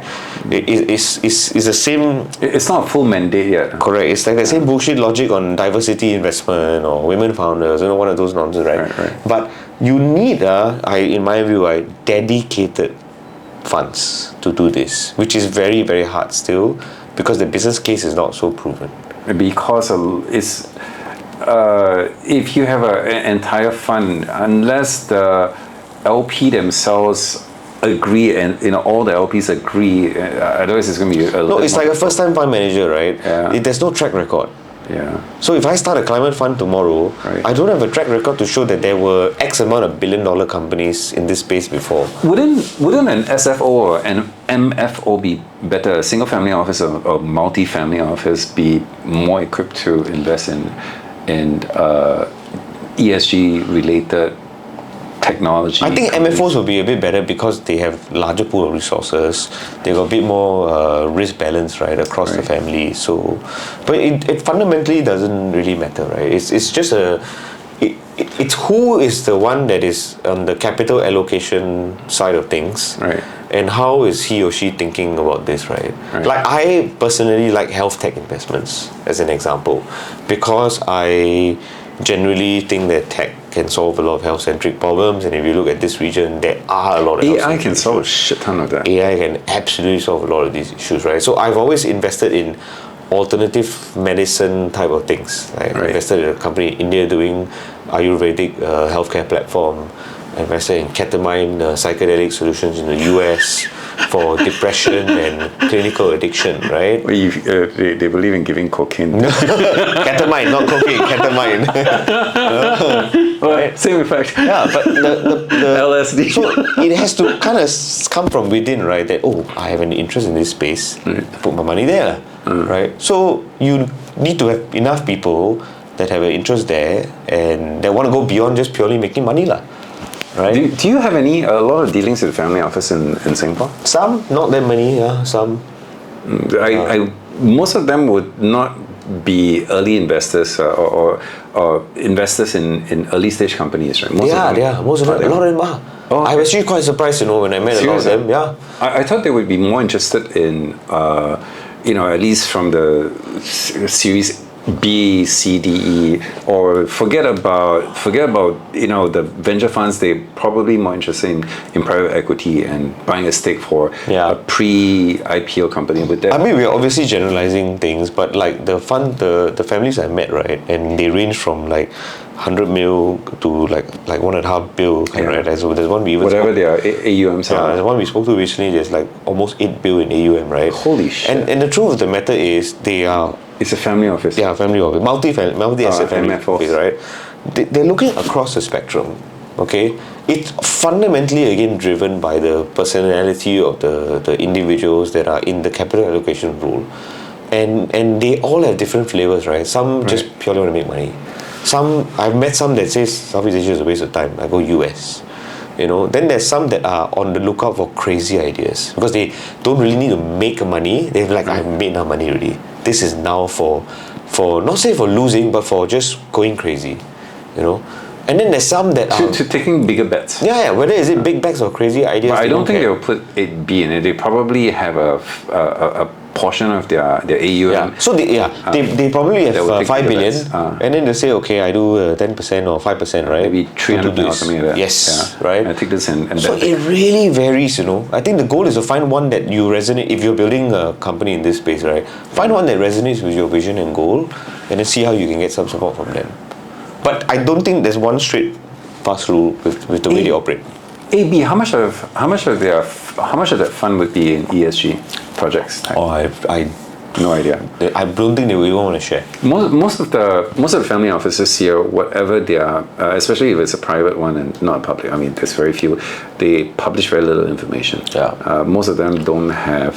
Speaker 2: It's the same.
Speaker 1: It's not a full mandate yet.
Speaker 2: Correct. It's like the same bullshit logic on diversity investment or women founders, one of those nonsense, right? But you need in my view, dedicated funds to do this, which is very, very hard still, because the business case is not so proven.
Speaker 1: Because it's if you have an entire fund, unless the LP themselves agree and all the LPs agree, otherwise it's going to be
Speaker 2: it's like a first-time fund manager, right? There's no track record. So if I start a climate fund tomorrow, I don't have a track record to show that there were X amount of billion-dollar companies in this space before.
Speaker 1: Wouldn't an SFO or an MFO be better? A single-family office or multi-family office be more equipped to invest in ESG-related technology?
Speaker 2: I think MFOs will be a bit better because they have larger pool of resources. They got a bit more risk balance, right, across the family. So, but it fundamentally doesn't really matter, right? It's just it's who is the one that is on the capital allocation side of things,
Speaker 1: right?
Speaker 2: And how is he or she thinking about this, right? Like I personally like health tech investments as an example, because I generally think that tech can solve a lot of health-centric problems, and if you look at this region, there are a lot of
Speaker 1: AI can solve a shit ton of that.
Speaker 2: AI can absolutely solve a lot of these issues, right? So I've always invested in alternative medicine type of things. I invested in a company in India doing Ayurvedic healthcare platform. I invested in ketamine psychedelic solutions in the US for depression and clinical addiction, right?
Speaker 1: They believe in giving cocaine.
Speaker 2: Ketamine, not cocaine, ketamine.
Speaker 1: Right. Same effect.
Speaker 2: Yeah, but the
Speaker 1: LSD.
Speaker 2: So it has to kind of come from within, right? That, I have an interest in this space, put my money there, right? So you need to have enough people that have an interest there and that want to go beyond just purely making money, right?
Speaker 1: Do you have a lot of dealings with the family office in Singapore?
Speaker 2: Some, not that many, some.
Speaker 1: Most of them would not be early investors or investors in early stage companies, right?
Speaker 2: Most of them, a lot of them are. I was actually quite surprised, when I met a lot of them. Yeah,
Speaker 1: I thought they would be more interested in, at least from the Series B, C, D, E, or forget about the venture funds. They're probably more interested in private equity and buying a stake for
Speaker 2: Yeah.
Speaker 1: a pre-IPO company. With that,
Speaker 2: I mean, we're obviously generalizing things, but like the families I met, right, and they range from like 100 mil to like 1.5 bill, right? Like, so there's one we even
Speaker 1: whatever their AUMs
Speaker 2: yeah,
Speaker 1: are.
Speaker 2: the one we spoke to recently, there's like almost 8 bill in AUM, right?
Speaker 1: Holy shit!
Speaker 2: And the truth of the matter is, they are
Speaker 1: It's a family office.
Speaker 2: family office, multi-asset family
Speaker 1: MFOs.
Speaker 2: office, right? They're looking across the spectrum. Okay, it's fundamentally again driven by the personality of the individuals that are in the capital allocation role, and they all have different flavors, right? Some just purely want to make money. I've met some that says Southeast Asia is a waste of time. I go US. Then there's some that are on the lookout for crazy ideas because they don't really need to make money. They're like, I've made enough money already. This is now for not say for losing, but for just going crazy. And then there's some that are
Speaker 1: to taking bigger bets.
Speaker 2: yeah. Whether is it big bets or crazy ideas,
Speaker 1: But I don't think
Speaker 2: care.
Speaker 1: they'll put a B in it. They probably have a portion of their AUM.
Speaker 2: Yeah. So they probably have
Speaker 1: That will take
Speaker 2: 5
Speaker 1: bigger
Speaker 2: billion,
Speaker 1: bets.
Speaker 2: and then they say, okay, I do 10% or 5%, right?
Speaker 1: Maybe 300
Speaker 2: do
Speaker 1: or
Speaker 2: this.
Speaker 1: something like that.
Speaker 2: Yes,
Speaker 1: Yeah.
Speaker 2: right.
Speaker 1: I take this and
Speaker 2: So
Speaker 1: bet
Speaker 2: it
Speaker 1: big.
Speaker 2: really varies, I think the goal is to find one that you resonate. If you're building a company in this space, right, find one that resonates with your vision and goal, and then see how you can get some support from them. But I don't think there's one straight fast rule with the way they operate.
Speaker 1: AB, how much of that fund would be in ESG projects?
Speaker 2: Oh, I
Speaker 1: No idea.
Speaker 2: don't think they will even want to share.
Speaker 1: Most of the family offices here, whatever they are, especially if it's a private one and not a public. I mean, there's very few. They publish very little information.
Speaker 2: Yeah.
Speaker 1: Most of them don't have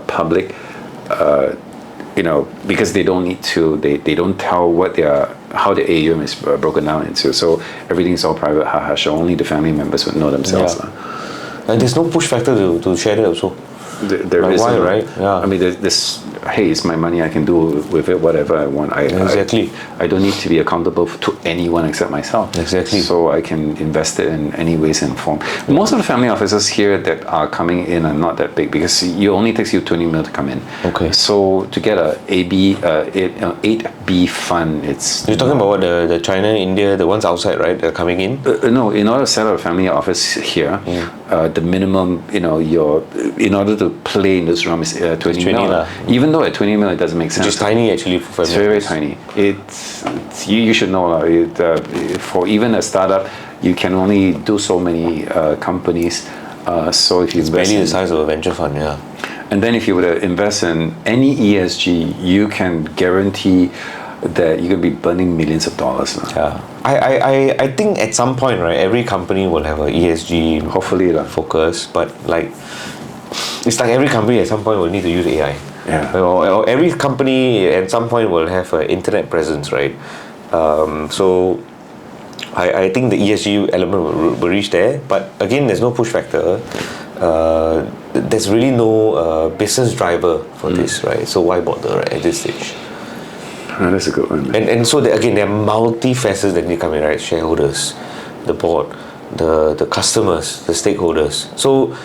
Speaker 1: public. Because they don't need to. They don't tell how the AUM is broken down into. So everything's all private, hush. Only the family members would know themselves.
Speaker 2: Yeah. And there's no push factor to share that also.
Speaker 1: There
Speaker 2: Like
Speaker 1: isn't,
Speaker 2: why, right? Yeah.
Speaker 1: I mean, there's hey, it's my money. I can do with it whatever I want.
Speaker 2: Exactly.
Speaker 1: I don't need to be accountable to anyone except myself.
Speaker 2: Exactly.
Speaker 1: So I can invest it in any ways and form. Most of the family offices here that are coming in are not that big because it only takes you 20 mil to come in.
Speaker 2: Okay.
Speaker 1: So to get a 8B fund, it's
Speaker 2: You're talking about what, the China, India, the ones outside, right? They're coming in.
Speaker 1: no, in order to set up a family office here, the minimum, in order to play in this realm is 20 mil.
Speaker 2: lah.
Speaker 1: Even though at 20 mil it doesn't make sense.
Speaker 2: Which is tiny actually for
Speaker 1: It's
Speaker 2: family.
Speaker 1: very, very tiny. It's you should know for even a startup, you can only do so many companies. So if you
Speaker 2: It's
Speaker 1: invest
Speaker 2: barely the
Speaker 1: in,
Speaker 2: size of a venture fund, yeah.
Speaker 1: and then if you were to invest in any ESG, you can guarantee that you're gonna be burning millions of dollars.
Speaker 2: Yeah. I think at some point, right, every company will have a ESG
Speaker 1: Hopefully,
Speaker 2: focus, but like it's like every company at some point will need to use AI.
Speaker 1: Yeah.
Speaker 2: Or every company at some point will have an internet presence, right? So I think the ESG element will reach there, but again, there's no push factor. There's really no business driver for this, right? So why bother, right, at this stage?
Speaker 1: Oh, that's a good one.
Speaker 2: And so again, there are multi-facets that need to come in, right? Shareholders, the board, the customers, the stakeholders. So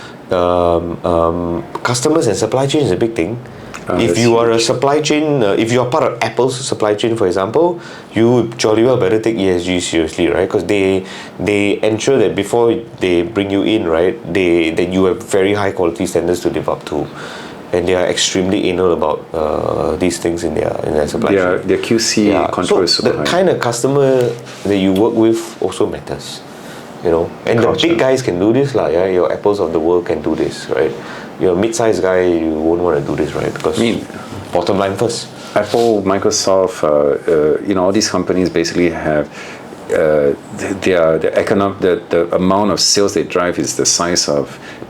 Speaker 2: customers and supply chain is a big thing. If
Speaker 1: that's
Speaker 2: you are a supply chain, if you are part of Apple's supply chain, for example, you jolly well better take ESG seriously, right? Because they ensure that before they bring you in, right, that you have very high quality standards to live up to. And they are extremely anal about these things in their supply chain.
Speaker 1: Their QC control is
Speaker 2: So
Speaker 1: super
Speaker 2: the
Speaker 1: high.
Speaker 2: kind of customer that you work with also matters, And
Speaker 1: Culture.
Speaker 2: the big guys can do this, lah. Yeah, your Apples of the world can do this, right? You're a mid-sized guy, you won't want to do this, right? Because bottom line first.
Speaker 1: Apple, Microsoft, all these companies basically have the amount of sales they drive is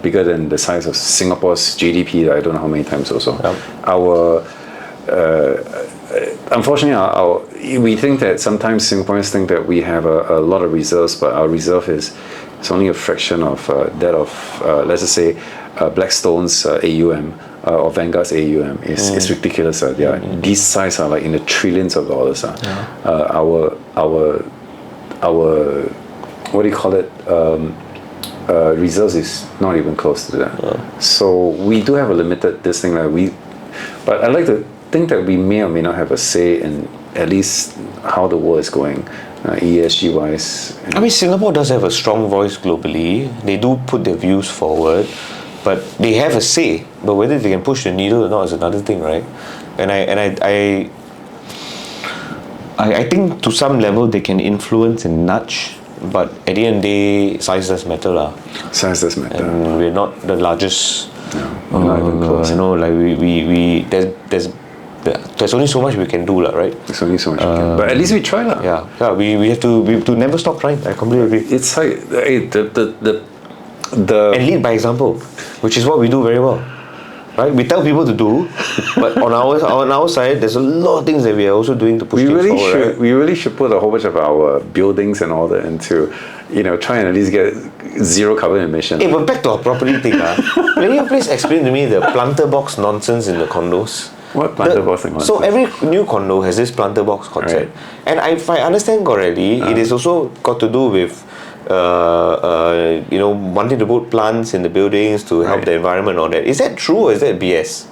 Speaker 1: bigger than the size of Singapore's GDP. I don't know how many times also. Unfortunately, we think that sometimes Singaporeans think that we have a lot of reserves, but our reserve is only a fraction of that of let's just say Blackstone's AUM or Vanguard's AUM. It's ridiculous. These size are like in the trillions of dollars. Our what do you call it? Reserves is not even close to that. So we do have a limited this thing but I like to think that we may or may not have a say in at least how the world is going, ESG wise.
Speaker 2: I mean, Singapore does have a strong voice globally. They do put their views forward, but they have a say. But whether they can push the needle or not is another thing, right? And I think to some level they can influence and nudge, but at the end of the day, size does matter, lah.
Speaker 1: Size does matter.
Speaker 2: And we're not the largest.
Speaker 1: No, not even close.
Speaker 2: You know, like there's only so much we can do, lah, right?
Speaker 1: There's only so much we can. But at least we try, lah.
Speaker 2: Yeah. We have to never stop trying. I completely agree.
Speaker 1: It's like the
Speaker 2: And lead by example, which is what we do very well. Right? We tell people to do, but on our side, there's a lot of things that we are also doing to push things forward. Right?
Speaker 1: We really should put a whole bunch of our buildings and all that into, try and at least get zero carbon emission.
Speaker 2: Hey, but back to our property thing, can you please explain to me the planter box nonsense in the condos?
Speaker 1: What planter box nonsense?
Speaker 2: So every new condo has this planter box concept,
Speaker 1: right.
Speaker 2: And if I understand correctly, it is also got to do with wanting to put plants in the buildings to help the environment and all that. Is that true or is that BS?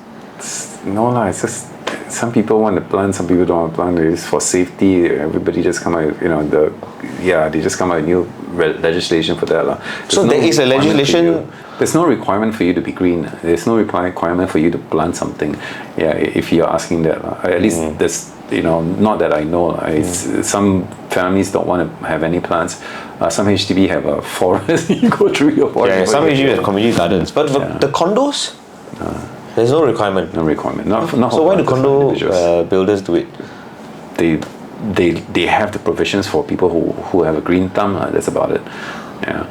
Speaker 1: No lah, it's just some people want to plant, some people don't want to plant. It's for safety. Everybody just come out, they just come out with new legislation for that lah.
Speaker 2: So there is a legislation.
Speaker 1: There's no requirement for you to be green. There's no requirement for you to plant something. Yeah, if you're asking that, at least there's. Not that I know. Some families don't want to have any plants. Some HDB have a forest. You go through your forest.
Speaker 2: Yeah, some HDB have community gardens. But the condos, there's no requirement.
Speaker 1: No requirement. Not
Speaker 2: so why do condo builders do it?
Speaker 1: They have the provisions for people who have a green thumb. That's about it. Yeah.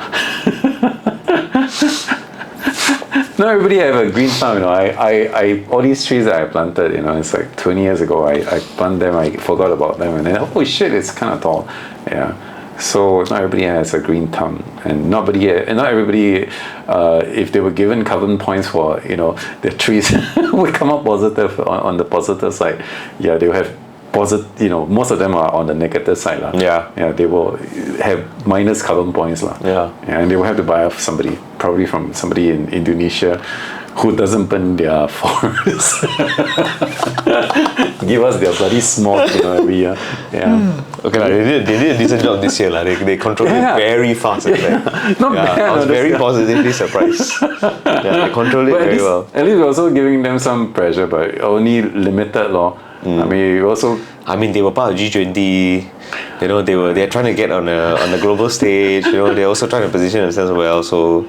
Speaker 1: Not everybody have a green thumb, I all these trees that I planted, it's like 20 years ago. I planted them, I forgot about them, and then holy shit, it's kind of tall. Yeah. So not everybody has a green thumb, and not everybody, if they were given carbon points for their trees, would come up positive on the positive side. Yeah, they will have positive. Most of them are on the negative side, lah. Yeah, they will have minus carbon points, lah.
Speaker 2: Yeah,
Speaker 1: and they will have to buy off somebody, probably from somebody in Indonesia, who doesn't burn their forest. Give us their bloody smoke, every year. Yeah.
Speaker 2: Okay, they did a decent job this year, They controlled it very fast.
Speaker 1: Not bad.
Speaker 2: I was very positively surprised. They controlled it very well.
Speaker 1: At least we're also giving them some pressure, but only limited, law. I mean,
Speaker 2: they were part of G20. They're trying to get on the global stage. They're also trying to position themselves well. So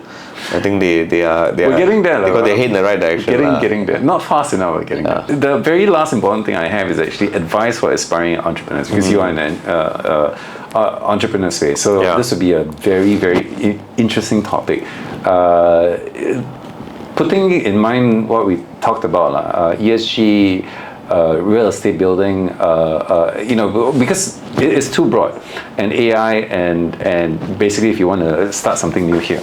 Speaker 2: I think they are.
Speaker 1: We're getting there.
Speaker 2: They got their head in the right direction.
Speaker 1: Getting there. Not fast enough. We're getting there. The very last important thing I have is actually advice for aspiring entrepreneurs, because you are in an entrepreneur space. So this would be a very, very interesting topic. Putting in mind what we talked about, ESG. Real estate building, because it's too broad, and AI and basically if you want to start something new here,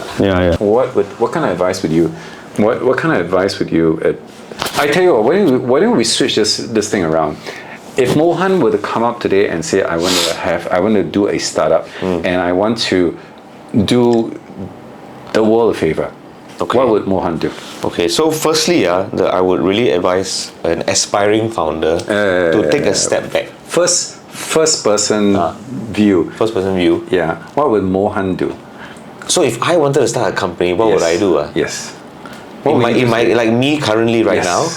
Speaker 1: what kind of advice would you? What kind of advice would you? I tell you what, why don't we switch this thing around? If Mohan were to come up today and say, I want to do a startup, and I want to do the world a favor. Okay. What would Mohan do?
Speaker 2: Okay, so firstly, I would really advise an aspiring founder to take a step back.
Speaker 1: First person view.
Speaker 2: First person view.
Speaker 1: Yeah. What would Mohan do?
Speaker 2: So if I wanted to start a company, what would I do?
Speaker 1: Yes.
Speaker 2: Like me currently right now?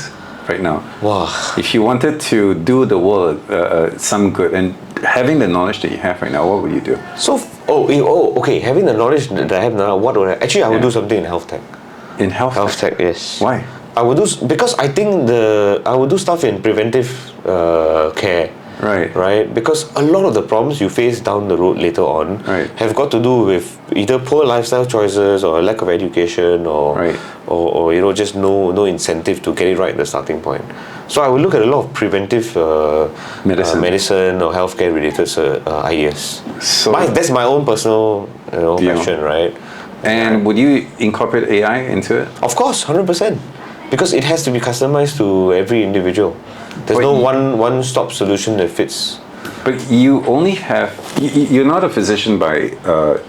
Speaker 1: Right now.
Speaker 2: Wow.
Speaker 1: If you wanted to do the world some good, and having the knowledge that you have right now, what would you do?
Speaker 2: So, okay. Having the knowledge that I have now, what would I? Actually, I would do something in health tech.
Speaker 1: In health
Speaker 2: tech, yes.
Speaker 1: Why?
Speaker 2: I would do because I think I would do stuff in preventive care. Right. Because a lot of the problems you face down the road later on have got to do with either poor lifestyle choices or lack of education or just no incentive to get it right at the starting point. So I would look at a lot of preventive medicine or healthcare related ideas. So that's my own personal passion, right?
Speaker 1: And would you incorporate AI into it?
Speaker 2: Of course, 100%. Because it has to be customized to every individual. There's no one-stop solution that fits.
Speaker 1: But you only have, you're not a physician by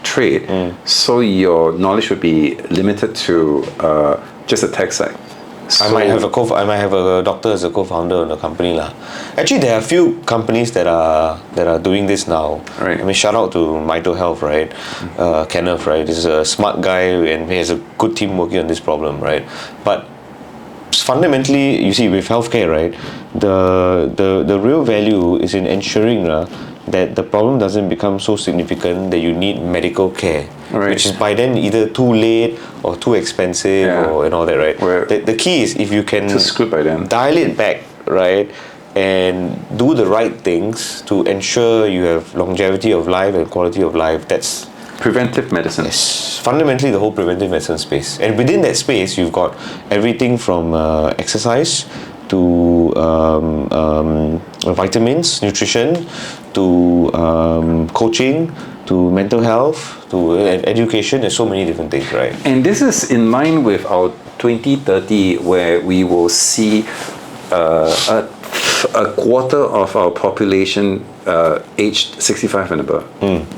Speaker 1: trade, so your knowledge would be limited to just the tech side.
Speaker 2: I might have a doctor as a co-founder in a company lah. Actually, there are a few companies that are doing this now.
Speaker 1: Right.
Speaker 2: I mean, shout out to Mito Health, right? Kenneth, right? He's a smart guy and he has a good team working on this problem, right? But fundamentally, you see, with healthcare, right, the real value is in ensuring that the problem doesn't become so significant that you need medical care,
Speaker 1: right,
Speaker 2: which is by then either too late or too expensive and all that, right? The key is if you can
Speaker 1: by then.
Speaker 2: dial it back, right, and do the right things to ensure you have longevity of life and quality of life. That's
Speaker 1: preventive medicine.
Speaker 2: Yes, fundamentally the whole preventive medicine space. And within that space, you've got everything from exercise to vitamins, nutrition, to coaching, to mental health, to education. There's so many different things, right?
Speaker 1: And this is in line with our 2030, where we will see a quarter of our population aged 65 and above.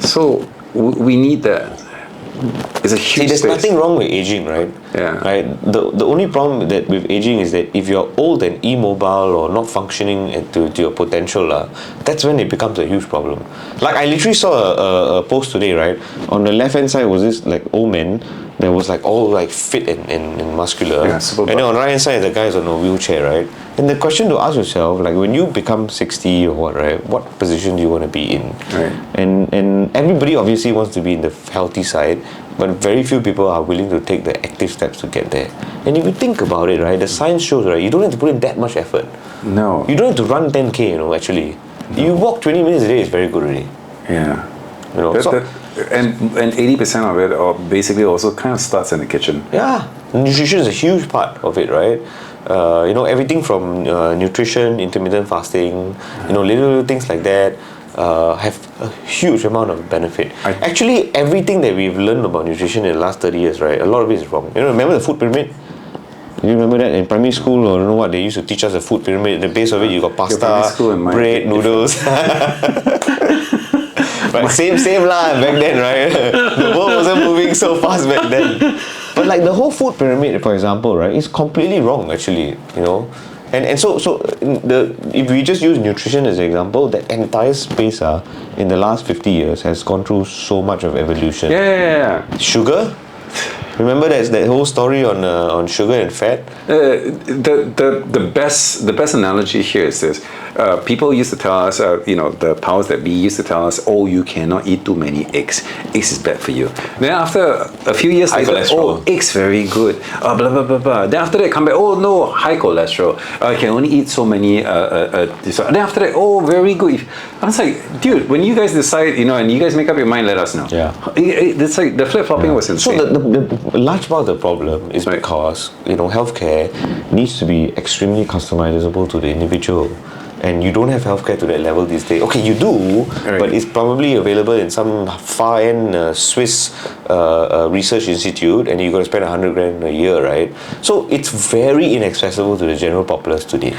Speaker 1: So we need that. It's a huge
Speaker 2: there's
Speaker 1: space.
Speaker 2: nothing wrong with aging, right?
Speaker 1: Yeah.
Speaker 2: Right. The only problem that with aging is that if you're old and immobile or not functioning to your potential, that's when it becomes a huge problem. Like I literally saw a post today, right? On the left hand side was this like old man that was like all like fit and muscular.
Speaker 1: Yeah, super
Speaker 2: and then on the right hand side the guy is on a wheelchair, right? And the question to ask yourself, like when you become 60 or what, right? What position do you want to be in?
Speaker 1: Right.
Speaker 2: And everybody obviously wants to be in the healthy side, but very few people are willing to take the active steps to get there. And if you think about it, right, the science shows, right, you don't have to put in that much effort.
Speaker 1: No.
Speaker 2: You don't have to run 10K, actually. No. You walk 20 minutes a day is very good already.
Speaker 1: Yeah.
Speaker 2: So,
Speaker 1: and 80% of it or basically also kind of starts in the kitchen.
Speaker 2: Yeah. Nutrition is a huge part of it, right? Everything from nutrition, intermittent fasting, little things like that have a huge amount of benefit. Actually, everything that we've learned about nutrition in the last 30 years, right, a lot of it is wrong. Remember the food pyramid? You remember that in primary school or I don't know what, they used to teach us the food pyramid. At the base of it, you got pasta, bread, noodles. Right, same lah back then, right? The world wasn't moving so fast back then. But like the whole food pyramid, for example, right, is completely wrong actually, And so if we just use nutrition as an example, that entire space in the last 50 years has gone through so much of evolution.
Speaker 1: Yeah.
Speaker 2: Sugar? Remember that whole story on sugar and fat?
Speaker 1: The best analogy here is this. People used to tell us, the powers that be used to tell us, oh, you cannot eat too many eggs. Eggs is bad for you. Then after a few years later, oh, eggs very good. Blah, blah, blah, blah. Then after that, come back, oh, no, high cholesterol. Can only eat so many. Then after that, oh, very good. I was like, dude, when you guys decide, and you guys make up your mind, let us know.
Speaker 2: Yeah.
Speaker 1: It's like the flip-flopping was insane.
Speaker 2: So the large part of the problem is because, healthcare needs to be extremely customizable to the individual. And you don't have healthcare to that level these days. Okay, you do, but it's probably available in some far-end Swiss research institute, and you got to spend $100,000 a year, right? So it's very inaccessible to the general populace today.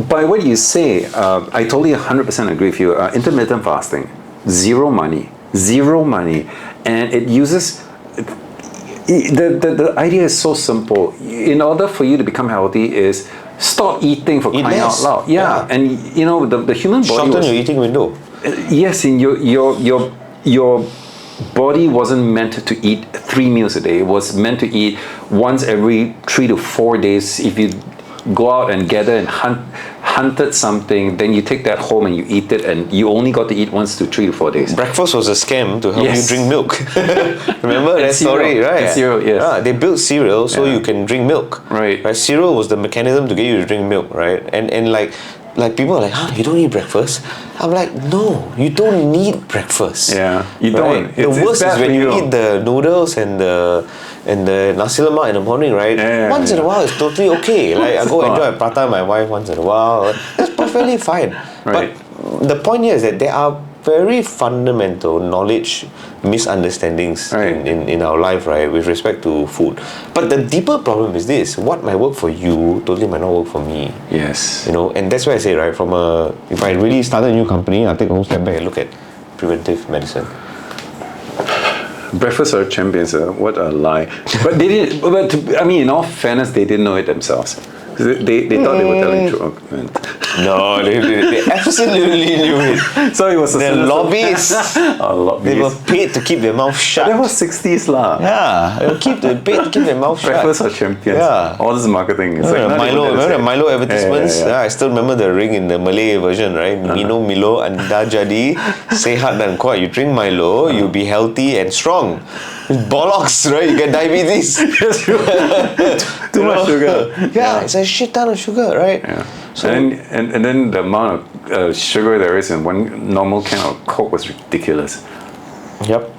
Speaker 1: By what you say, I totally 100% agree with you. Intermittent fasting, zero money, and it uses. The idea is so simple. In order for you to become healthy, is stop eating for crying out loud. Yeah. And the human body
Speaker 2: shorten your eating window.
Speaker 1: Yes, in your body wasn't meant to eat 3 meals a day. It was meant to eat once every 3 to 4 days. If you go out and gather and hunted something, then you take that home and you eat it, and you only got to eat once to 3 to 4 days.
Speaker 2: Breakfast was a scam to help you drink milk. Remember that story, right?
Speaker 1: And cereal, yes.
Speaker 2: They built cereal so you can drink milk.
Speaker 1: Right.
Speaker 2: Cereal was the mechanism to get you to drink milk, right? And like people are like, you don't eat breakfast? I'm like, no, you don't need breakfast.
Speaker 1: Yeah, you don't.
Speaker 2: The worst is when you eat the noodles and the nasi lemak in the morning, right? Once in a while, it's totally okay. Like I go enjoy a prata with my wife once in a while. That's perfectly fine.
Speaker 1: Right.
Speaker 2: But the point here is that there are very fundamental knowledge misunderstandings in our life, right, with respect to food. But the deeper problem is this: what might work for you totally might not work for me.
Speaker 1: Yes.
Speaker 2: And that's why I say, right, if I really started a new company, I'll take a whole step back and look at preventive medicine.
Speaker 1: Breakfast of champions, what a lie. But they didn't. But I mean, in all fairness, they didn't know it themselves. They thought they were telling truth.
Speaker 2: No, they absolutely knew it.
Speaker 1: So it was a
Speaker 2: They're
Speaker 1: sinister-
Speaker 2: lobbyists. They were paid to keep their mouth shut.
Speaker 1: That was 60s lah.
Speaker 2: Yeah, they were paid to keep their mouth shut.
Speaker 1: Breakfast of champions.
Speaker 2: Yeah.
Speaker 1: All this marketing. It's
Speaker 2: Remember
Speaker 1: not even
Speaker 2: Milo,
Speaker 1: there to
Speaker 2: remember the
Speaker 1: say.
Speaker 2: Milo advertisements?
Speaker 1: Yeah.
Speaker 2: I still remember the ring in the Malay version, right? Mino Milo anda jadi sehat dan kuat. You drink Milo, you'll be healthy and strong. Bollocks, right? You get diabetes.
Speaker 1: Too much sugar.
Speaker 2: Yeah, it's a shit ton of sugar, right?
Speaker 1: Yeah.
Speaker 2: So-
Speaker 1: and then the amount of sugar there is in one normal can of Coke was ridiculous.
Speaker 2: Yep.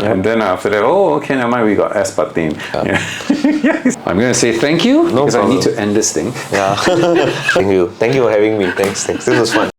Speaker 1: And then after that, okay, never mind, we got aspartame. Yeah. Yes. I'm going to say thank you because I need to end this thing.
Speaker 2: Yeah. Thank you. Thank you for having me. Thanks. This was fun.